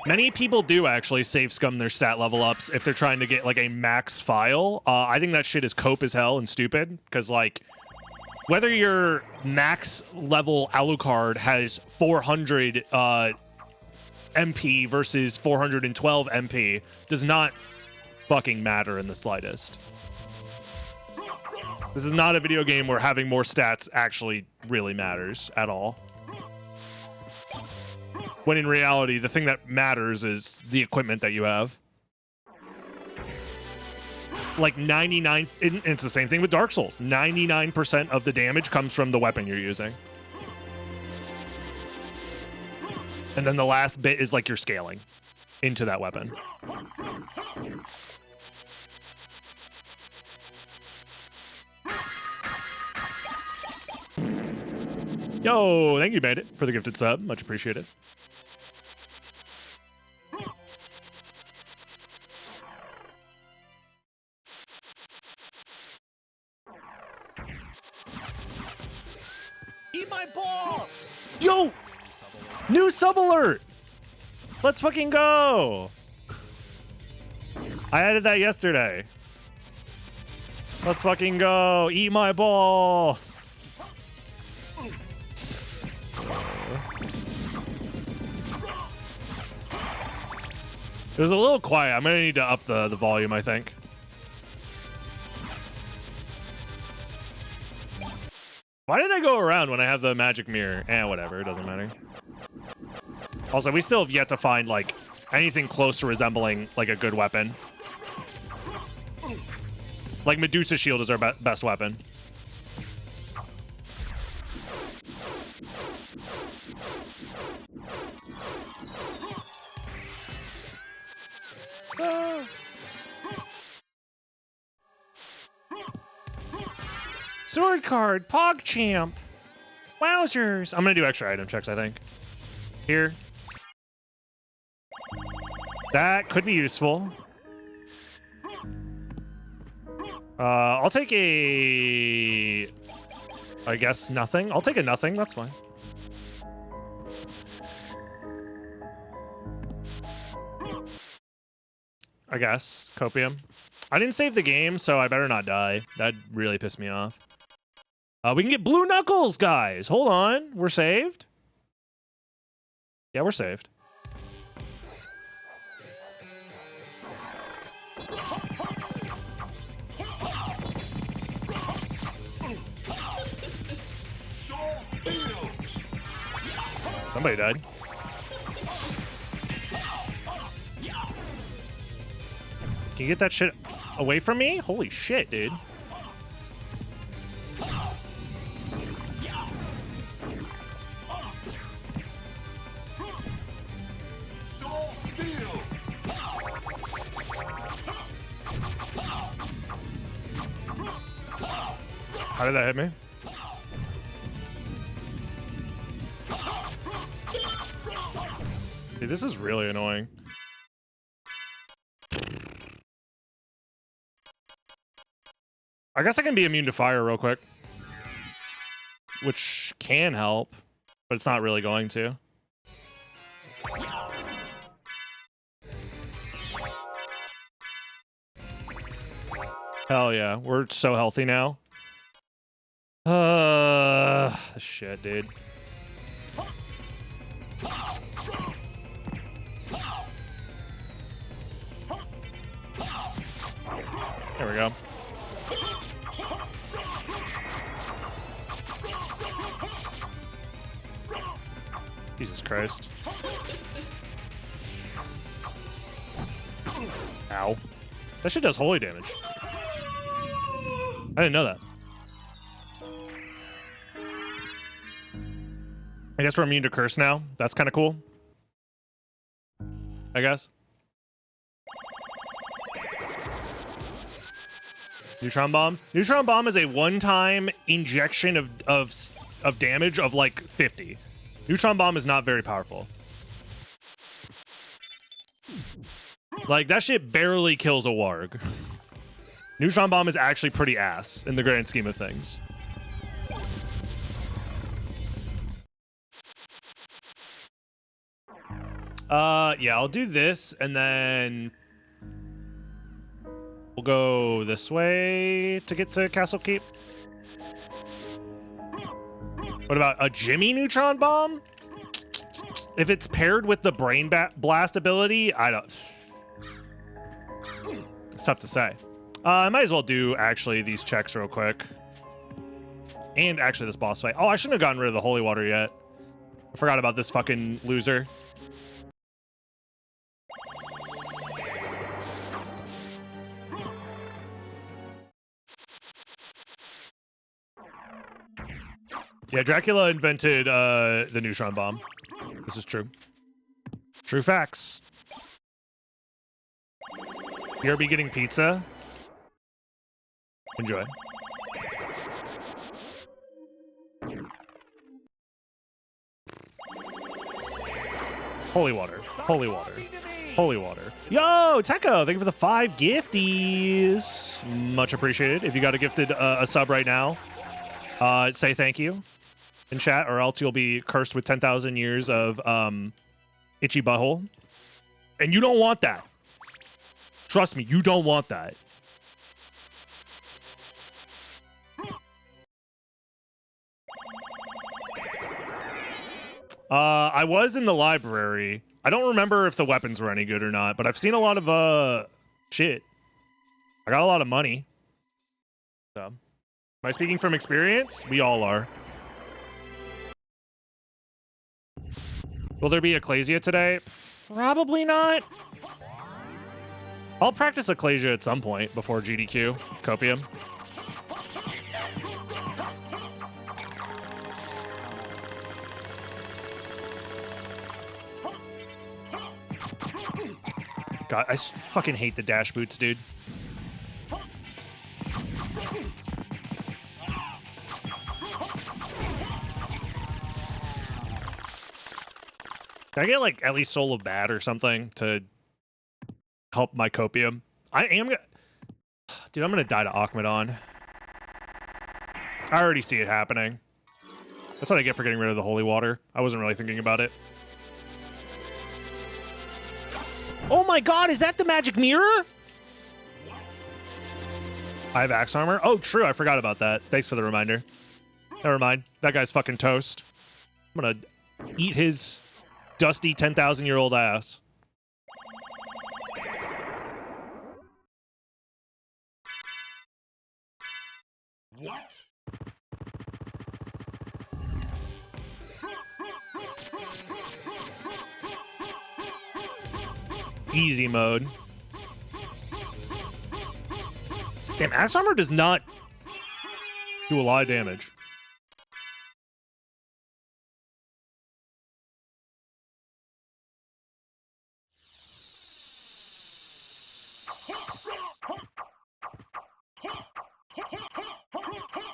Many people do actually save scum their stat level ups if they're trying to get like a max file. I think that shit is cope as hell and stupid, because like whether your max level Alucard has 400 MP versus 412 MP does not fucking matter in the slightest. This is not a video game where having more stats actually really matters at all. When in reality, the thing that matters is the equipment that you have. like 99, and it's the same thing with Dark Souls. 99% of the damage comes from the weapon you're using. And then the last bit is like you're scaling into that weapon. Yo, thank you, Bandit, for the gifted sub. Much appreciated. Eat my balls! Yo! New sub alert! Let's fucking go! I added that yesterday. Let's fucking go! Eat my ball! It was a little quiet. I'm gonna need to up the volume, I think. Why did I go around when I have the magic mirror? Whatever, it doesn't matter. Also, we still have yet to find, like, anything close to resembling, like, a good weapon. Like, Medusa Shield is our best weapon. Sword card, PogChamp. Wowzers. I'm gonna do extra item checks, I think. Here. That could be useful. I'll take a... I guess nothing. I'll take a nothing, that's fine. I guess. Copium. I didn't save the game, so I better not die. That really pissed me off. We can get blue knuckles, guys. Hold on. We're saved? Yeah, we're saved. Somebody died. Can you get that shit away from me? Holy shit, dude. How did that hit me? Dude, this is really annoying. I guess I can be immune to fire real quick. Which can help, but it's not really going to. Hell yeah, we're so healthy now. Shit, dude. There we go. Jesus Christ. Ow. That shit does holy damage. I didn't know that. I guess we're immune to curse now. That's kind of cool. I guess. Neutron bomb. Neutron bomb is a one-time injection of damage of like 50. Neutron bomb is not very powerful. Like that shit barely kills a warg. Neutron bomb is actually pretty ass in the grand scheme of things. Yeah, I'll do this and then we'll go this way to get to Castle Keep. What about a Jimmy Neutron Bomb? If it's paired with the Brain Blast ability, I don't... It's tough to say. I might as well do, actually, these checks real quick. And, actually, this boss fight. Oh, I shouldn't have gotten rid of the Holy Water yet. I forgot about this fucking loser. Yeah, Dracula invented the neutron bomb. This is true. True facts. BRB getting pizza. Enjoy. Holy water. Holy water. Holy water. Yo, Techo, thank you for the 5 gifties. Much appreciated. If you got a gifted a sub right now, say thank you in chat, or else you'll be cursed with 10,000 years of itchy butthole. And you don't want that. Trust me, you don't want that. I was in the library. I don't remember if the weapons were any good or not, but I've seen a lot of shit. I got a lot of money. So, am I speaking from experience? We all are. Will there be Ecclesia today? Probably not. I'll practice Ecclesia at some point before GDQ. Copium. God, I fucking hate the dash boots, dude. Can I get, like, at least Soul of Bad or something to help my copium? I am gonna... Dude, I'm gonna die to Akmadon. I already see it happening. That's what I get for getting rid of the holy water. I wasn't really thinking about it. Oh my god, is that the magic mirror? I have axe armor? Oh, true, I forgot about that. Thanks for the reminder. Never mind. That guy's fucking toast. I'm gonna eat his dusty 10,000-year-old ass. What? Easy mode. Damn, axe armor does not do a lot of damage.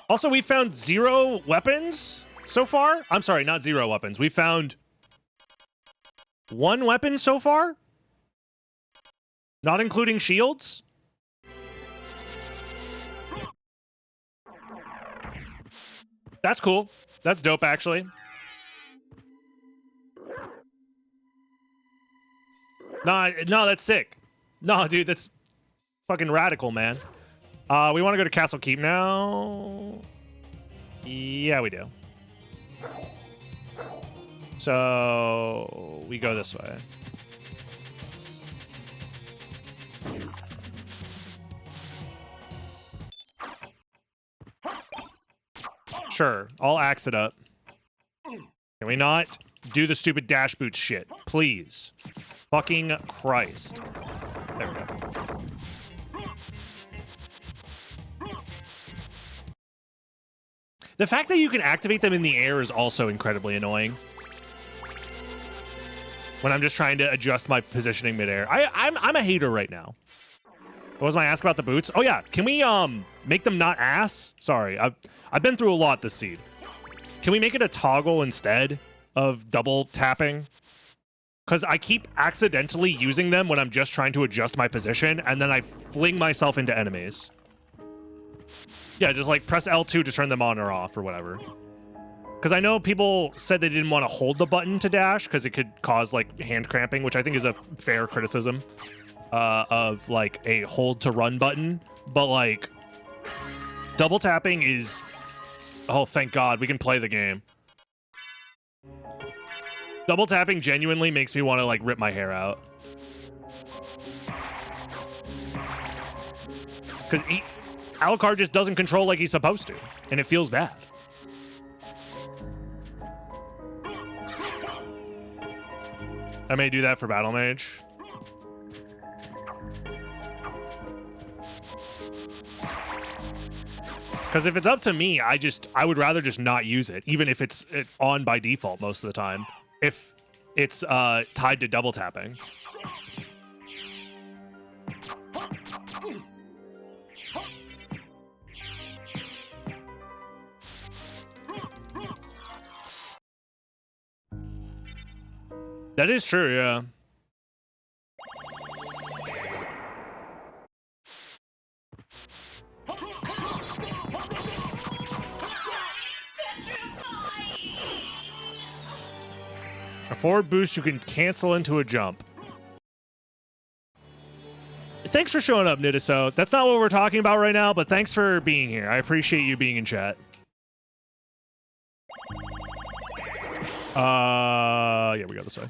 Also, we found 0 weapons so far. I'm sorry, not 0 weapons. We found 1 weapon so far. Not including shields. That's cool. That's dope, actually. No, that's sick. No, dude, that's fucking radical, man. We want to go to Castle Keep now. Yeah, we do. So we go this way. Sure, I'll axe it up. Can we not do the stupid dash boots shit? Please. Fucking Christ. There we go. The fact that you can activate them in the air is also incredibly annoying. When I'm just trying to adjust my positioning midair. I'm a hater right now. What was my ask about the boots? Oh yeah, can we make them not ass? Sorry, I've been through a lot this seed. Can we make it a toggle instead of double tapping? Because I keep accidentally using them when I'm just trying to adjust my position, and then I fling myself into enemies. Yeah, just like press L2 to turn them on or off or whatever. Because I know people said they didn't want to hold the button to dash because it could cause like hand cramping, which I think is a fair criticism of like a hold to run button. But like double tapping is, oh, thank God we can play the game. Double tapping genuinely makes me want to like rip my hair out. Because Alucard just doesn't control like he's supposed to, and it feels bad. I may do that for Battle Mage. Because if it's up to me, I would rather just not use it, even if it's on by default most of the time. If it's tied to double tapping. That is true, yeah. A forward boost you can cancel into a jump. Thanks for showing up, Nidiso. That's not what we're talking about right now, but thanks for being here. I appreciate you being in chat. Yeah, we go this way.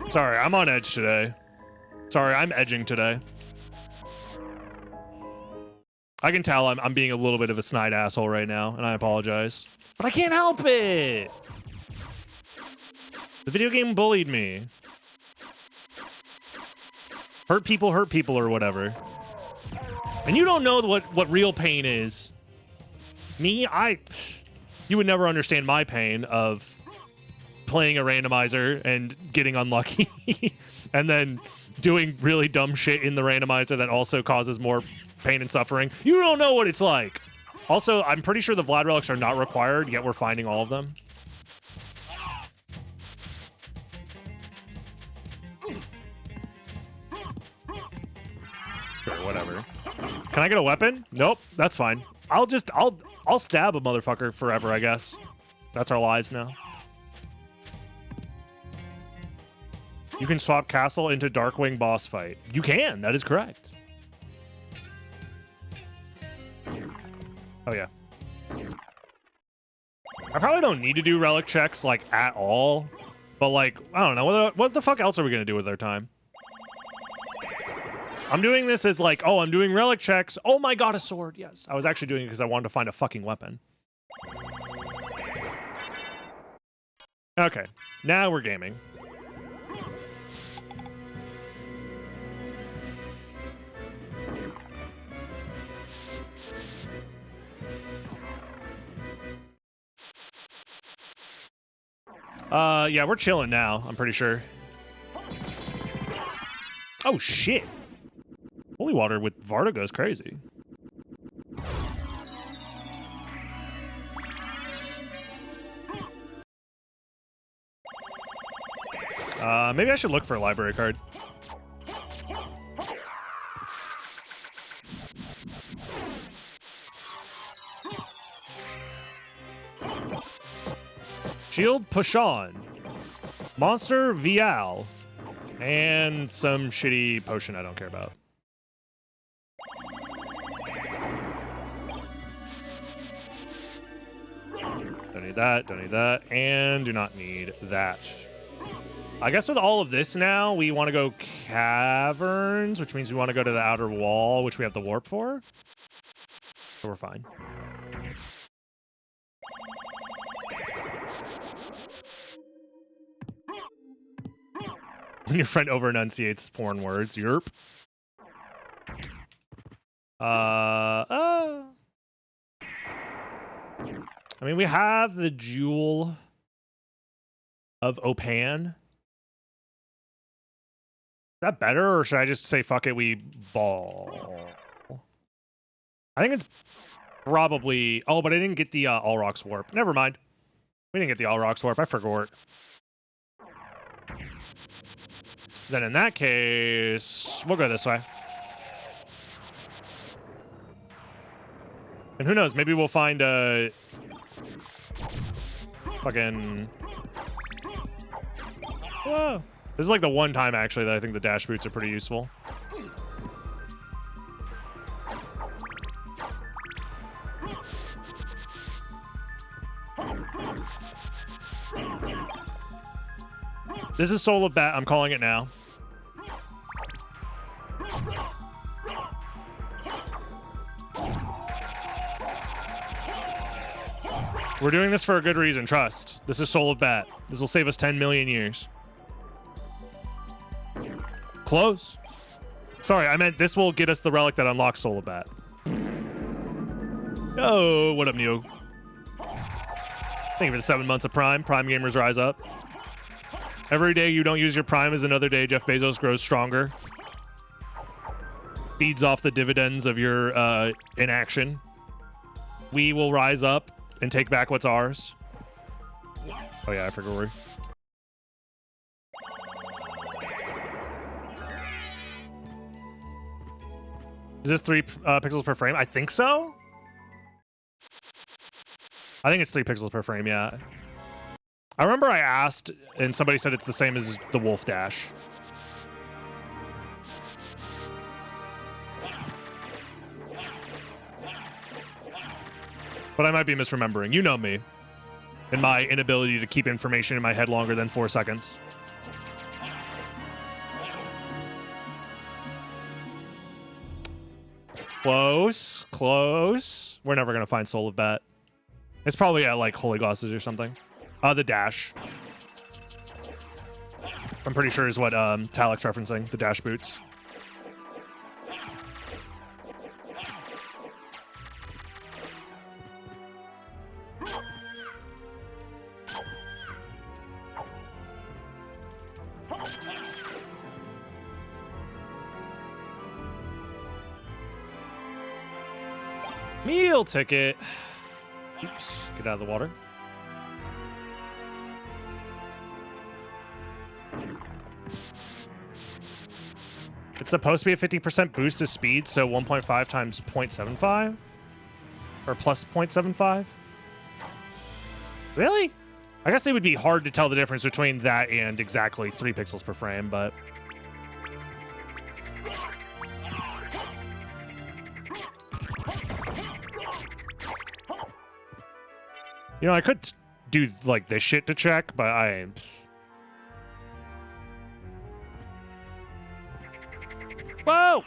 Sorry, I'm on edge today. Sorry, I'm edging today. I can tell I'm being a little bit of a snide asshole right now, and I apologize. But I can't help it! The video game bullied me. Hurt people, or whatever. And you don't know what real pain is. Me, you would never understand my pain of playing a randomizer and getting unlucky and then doing really dumb shit in the randomizer that also causes more pain and suffering. You don't know what it's like. Also, I'm pretty sure the Vlad relics are not required, yet we're finding all of them. Sure, whatever. Can I get a weapon? Nope, that's fine. I'll stab a motherfucker forever, I guess. That's our lives now. You can swap castle into Darkwing boss fight. You can, that is correct. Oh yeah. I probably don't need to do relic checks like at all, but like, I don't know, what the fuck else are we gonna do with our time? I'm doing this as like, oh, I'm doing relic checks. Oh my god, a sword. Yes. I was actually doing it because I wanted to find a fucking weapon. Okay. Now we're gaming. Yeah, we're chilling now, I'm pretty sure. Oh shit. Holy water with Varda goes crazy. Maybe I should look for a library card. Shield push on. Monster Vial. And some shitty potion I don't care about. Don't need that, don't need that, and do not need that. I guess with all of this now, we want to go caverns, which means we want to go to the outer wall, which we have the warp for. So we're fine. When your friend over-enunciates porn words, yerp. I mean, we have the Jewel of Opan. Is that better, or should I just say, fuck it, we ball? I think it's probably... Oh, but I didn't get the All Rocks Warp. Never mind. We didn't get the All Rocks Warp. I forgot. Then in that case, we'll go this way. And who knows, maybe we'll find a... fucking... Whoa. This is like the one time, actually, that I think the dash boots are pretty useful. This is Soul of Bat. I'm calling it now. We're doing this for a good reason. Trust. This is Soul of Bat. This will save us 10 million years. Close. Sorry, I meant this will get us the relic that unlocks Soul of Bat. Oh, what up, Neo? Thank you for the 7 months of Prime. Prime gamers rise up. Every day you don't use your Prime is another day Jeff Bezos grows stronger. Feeds off the dividends of your inaction. We will rise up and take back what's ours. Oh yeah, I forgot where. Is this 3 pixels per frame? I think so. I think it's 3 pixels per frame, yeah. I remember I asked, and somebody said it's the same as the Wolf Dash. But I might be misremembering. You know me. And my inability to keep information in my head longer than 4 seconds. Close. Close. We're never going to find Soul of Bat. It's probably at, like, Holy Glosses or something. The Dash. I'm pretty sure is what Talik's referencing. The Dash boots. Meal ticket. Oops, get out of the water. It's supposed to be a 50% boost to speed, so 1.5 times 0.75? Or plus 0.75? Really? I guess it would be hard to tell the difference between that and exactly 3 pixels per frame, but... You know, I could do, like, this shit to check, but I... Whoa!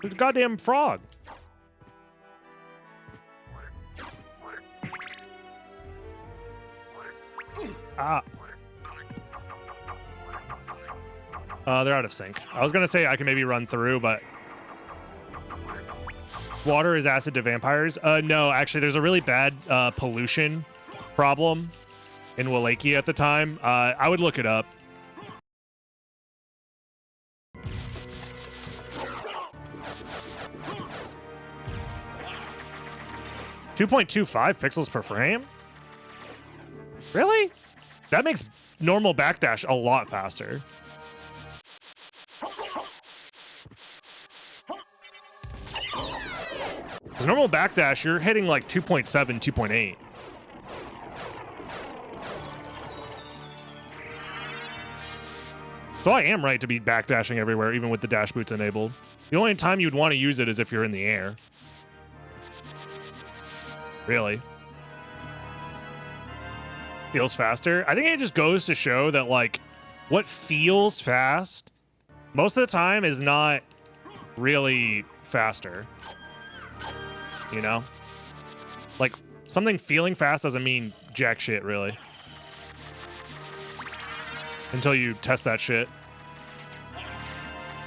There's a goddamn frog. Ah. They're out of sync. I was gonna say I can maybe run through, but... Water is acid to vampires? No, actually, there's a really bad pollution problem in Wallachia at the time. I would look it up. .25 pixels per frame? Really? That makes normal backdash a lot faster. Because normal backdash, you're hitting like 2.7, 2.8. So I am right to be backdashing everywhere, even with the dash boots enabled. The only time you'd want to use it is if you're in the air. Really? Feels faster? I think it just goes to show that, like, what feels fast most of the time is not really faster. You know? Like, something feeling fast doesn't mean jack shit, really. Until you test that shit.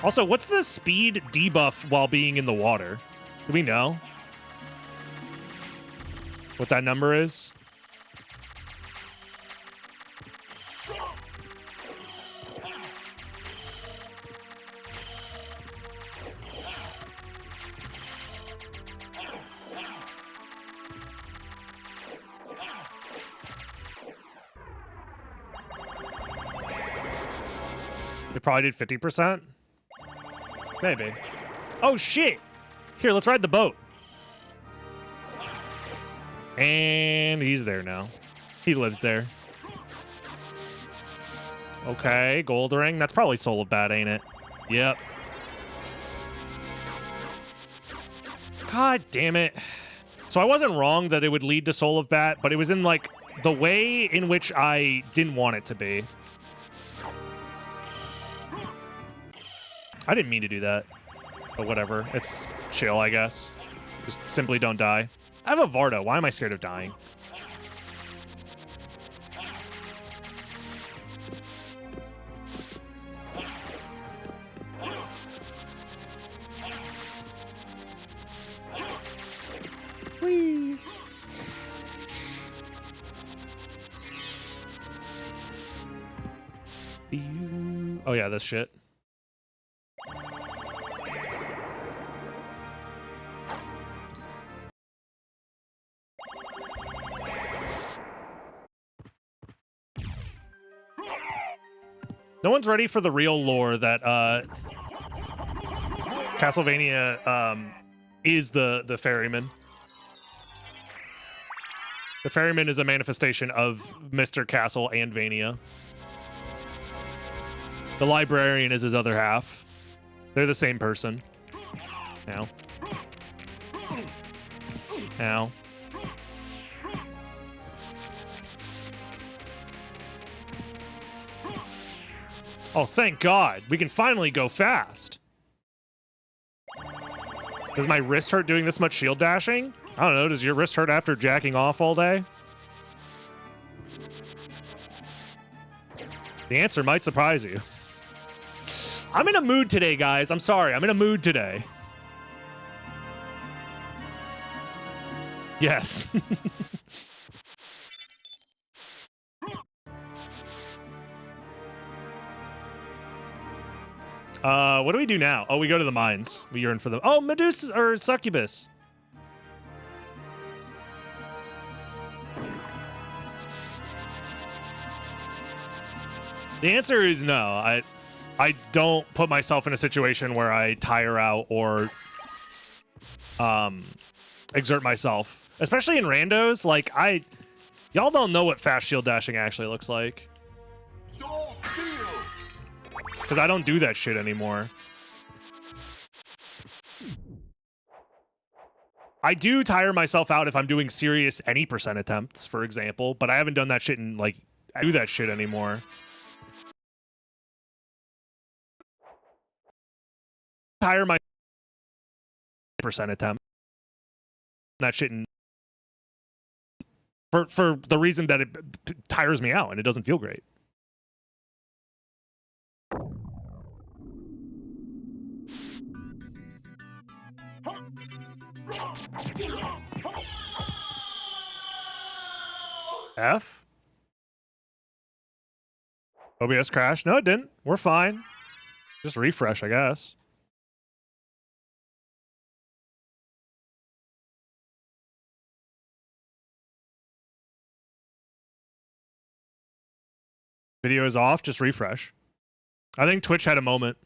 Also, what's the speed debuff while being in the water? Do we know what that number is? They probably did 50%? Maybe. Oh, shit! Here, let's ride the boat. And he's there now. He lives there. Okay, gold ring. That's probably Soul of Bat, ain't it? Yep. God damn it. So I wasn't wrong that it would lead to Soul of Bat, but it was in, like, the way in which I didn't want it to be. I didn't mean to do that, but whatever. It's chill, I guess. Just simply don't die. I have a Varda. Why am I scared of dying? Oh yeah, this shit. No one's ready for the real lore that Castlevania is the ferryman. The ferryman is a manifestation of Mr. Castle and Vania. The librarian is his other half. They're the same person. Ow. Ow. Oh, thank God. We can finally go fast. Does my wrist hurt doing this much shield dashing? I don't know. Does your wrist hurt after jacking off all day? The answer might surprise you. I'm in a mood today, guys. I'm sorry. I'm in a mood today. Yes. What do we do now? Oh, we go to the mines. We yearn for them. Oh, Medusa or Succubus. The answer is no. I don't put myself in a situation where I tire out or exert myself. Especially in randos, like y'all don't know what fast shield dashing actually looks like. Because I don't do that shit anymore. I do tire myself out if I'm doing serious any percent attempts, for example, but I haven't done that shit in, like, I do that shit anymore. Tire my percent attempt. That shit in, for the reason that it tires me out and it doesn't feel great. F? OBS crashed? No, it didn't. We're fine. Just refresh, I guess. Video is off, just refresh. I think Twitch had a moment.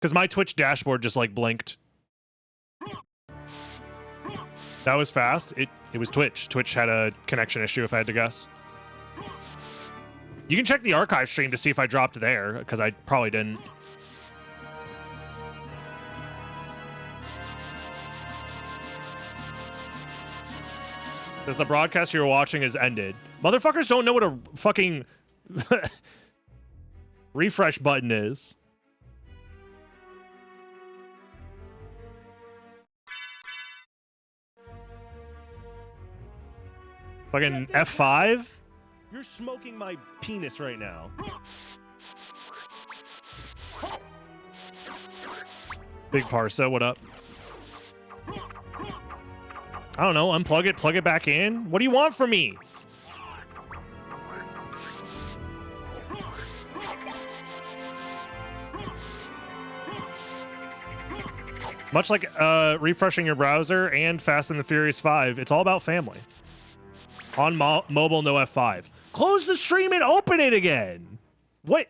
Because my Twitch dashboard just, like, blinked. That was fast. It was Twitch. Twitch had a connection issue, if I had to guess. You can check the archive stream to see if I dropped there, because I probably didn't. Because the broadcast you were watching is ended. Motherfuckers don't know what a fucking refresh button is. Fucking F5? You're smoking my penis right now. Big Parsa, what up? I don't know, unplug it, plug it back in. What do you want from me? Much like refreshing your browser and Fast and the Furious 5, it's all about family. On mobile, no F5. Close the stream and open it again. What?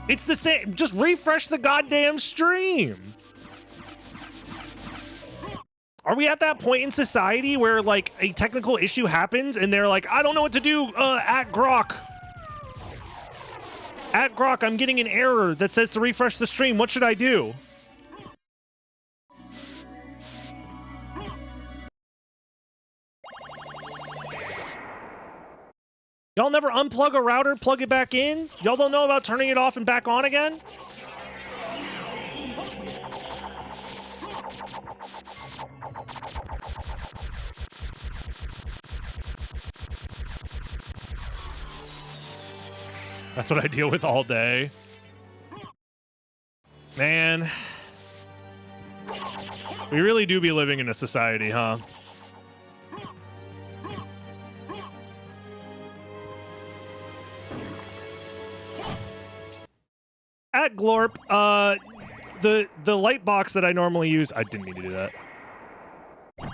It's the same. Just refresh the goddamn stream. Are we at that point in society where, like, a technical issue happens and they're like, I don't know what to do, at Grok. At Grok, I'm getting an error that says to refresh the stream. What should I do? Y'all never unplug a router, plug it back in? Y'all don't know about turning it off and back on again? That's what I deal with all day. Man. We really do be living in a society, huh? chat, Glorp. The light box that I normally use, I didn't mean to do that.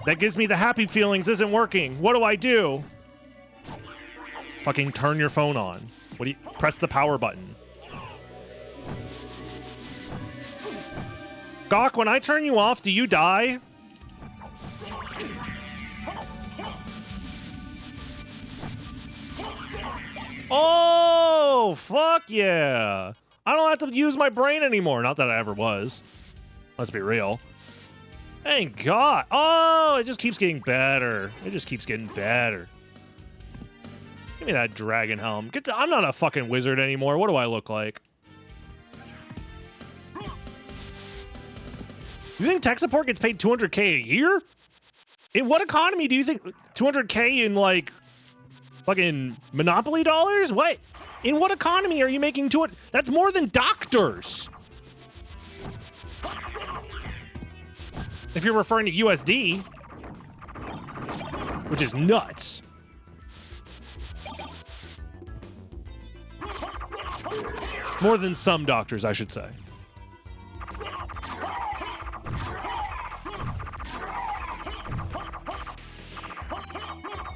That gives me the happy feelings isn't working. What do I do? Fucking turn your phone on. What do you press the power button? Gawk, when I turn you off, do you die? Oh, fuck yeah. I don't have to use my brain anymore. Not that I ever was. Let's be real. Thank God. Oh, it just keeps getting better. It just keeps getting better. Give me that dragon helm. I'm not a fucking wizard anymore. What do I look like? You think tech support gets paid 200K a year? In what economy do you think 200K in, like, fucking Monopoly dollars? What? In what economy are you making That's more than doctors. If you're referring to USD, which is nuts. More than some doctors, I should say.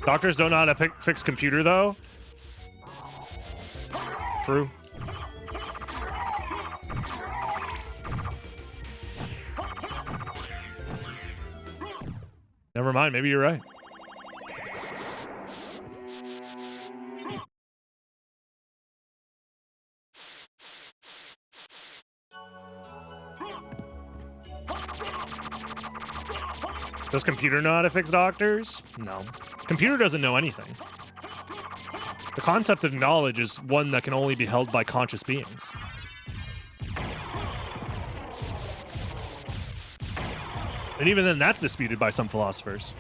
Doctors don't know how to fix computer, though. True. Never mind, maybe you're right. Does computer know how to fix doctors? No. Computer doesn't know anything. The concept of knowledge is one that can only be held by conscious beings. And even then, that's disputed by some philosophers.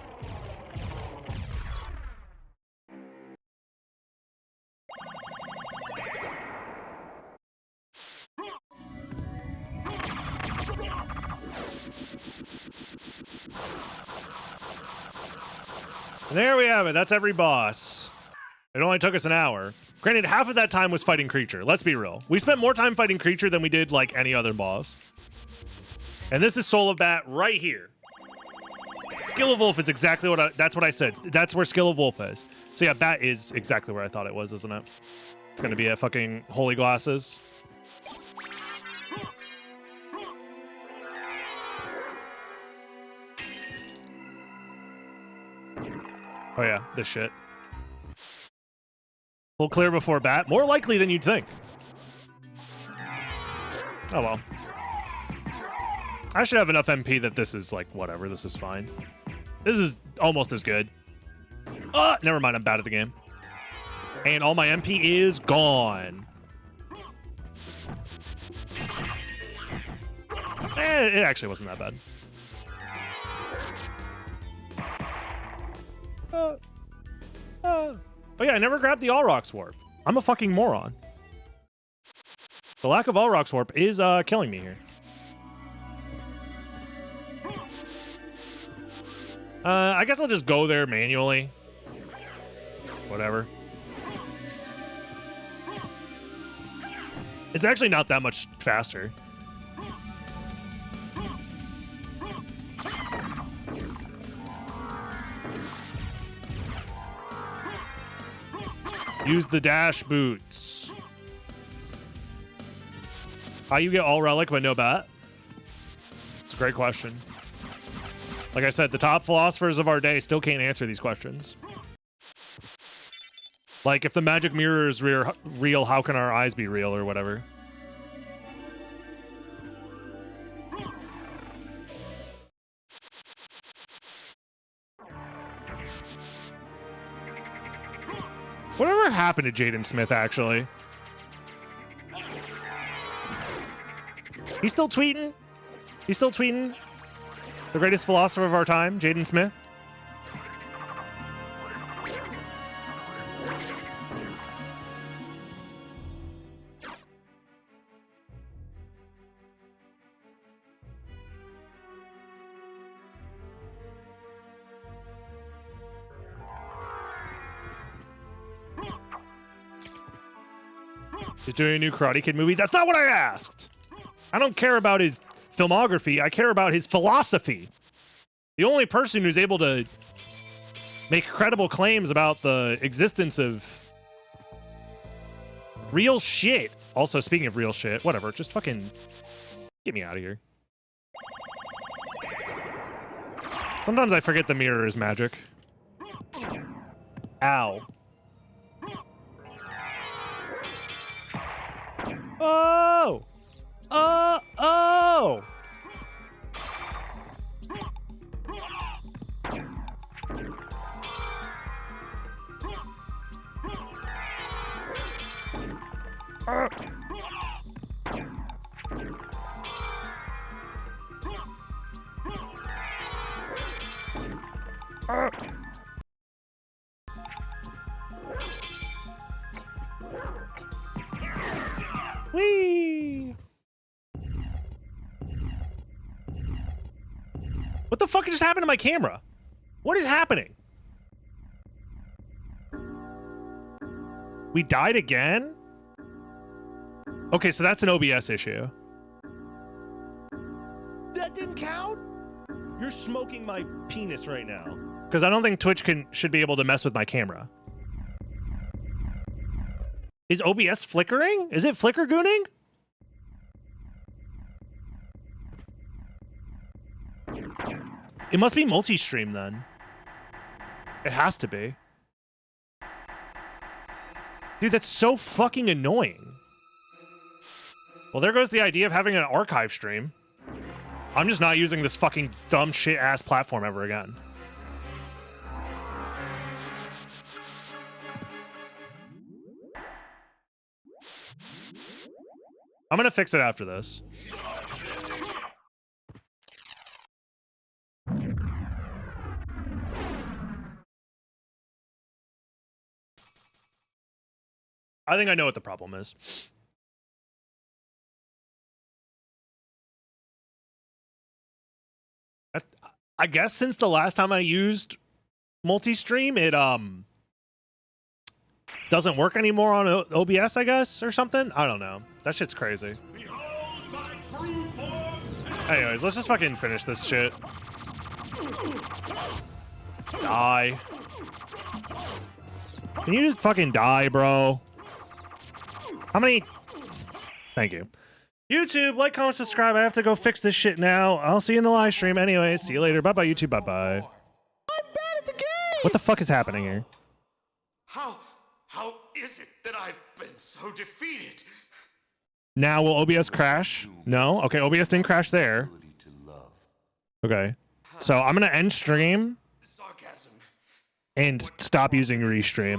And there we have it. That's every boss. It only took us an hour. Granted, half of that time was fighting Creature. Let's be real. We spent more time fighting Creature than we did, like, any other boss. And this is Soul of Bat right here. Skill of Wolf is exactly what that's what I said. That's where Skill of Wolf is. So yeah, Bat is exactly where I thought it was, isn't it? It's gonna be at fucking Holy Glasses. Oh yeah, this shit. Full clear before Bat. More likely than you'd think. Oh well. I should have enough MP that this is like, whatever, this is fine. This is almost as good. Never mind, I'm bad at the game. And all my MP is gone. It actually wasn't that bad. Oh yeah, I never grabbed the All Rocks Warp. I'm a fucking moron. The lack of All Rocks Warp is killing me here. I guess I'll just go there manually. Whatever. It's actually not that much faster. Use the dash boots. How you get all relic but no bat? It's a great question. Like I said, the top philosophers of our day still can't answer these questions. Like, if the magic mirror is real, how can our eyes be real or whatever? Whatever happened to Jaden Smith, actually? He's still tweeting? He's still tweeting? The greatest philosopher of our time, Jaden Smith? He's doing a new Karate Kid movie. That's not what I asked. I don't care about his filmography. I care about his philosophy. The only person who's able to make credible claims about the existence of real shit. Also, speaking of real shit, whatever, just fucking get me out of here. Sometimes I forget the mirror is magic. Ow. Oh! Oh! Whee! What the fuck just happened to my camera? What is happening? We died again? Okay, so that's an OBS issue. That didn't count? You're smoking my penis right now. Because I don't think Twitch should be able to mess with my camera. Is OBS flickering? Is it flicker gooning? It must be multi-stream then. It has to be. Dude, that's so fucking annoying. Well, there goes the idea of having an archive stream. I'm just not using this fucking dumb shit-ass platform ever again. I'm gonna fix it after this. I think I know what the problem is. I guess since the last time I used multi-stream, it doesn't work anymore on OBS, I guess, or something. I don't know. That shit's crazy. Anyways, let's just fucking finish this shit. Die. Can you just fucking die, bro? How many? Thank you. YouTube, like, comment, subscribe. I have to go fix this shit now. I'll see you in the live stream. Anyways, see you later. Bye-bye, YouTube. Bye-bye. I'm bad at the game! What the fuck is happening here? How is it that I've been so defeated? Now, will OBS crash? No? Okay, OBS didn't crash there. Okay. So I'm going to end stream Sarcasm. and stop using restream.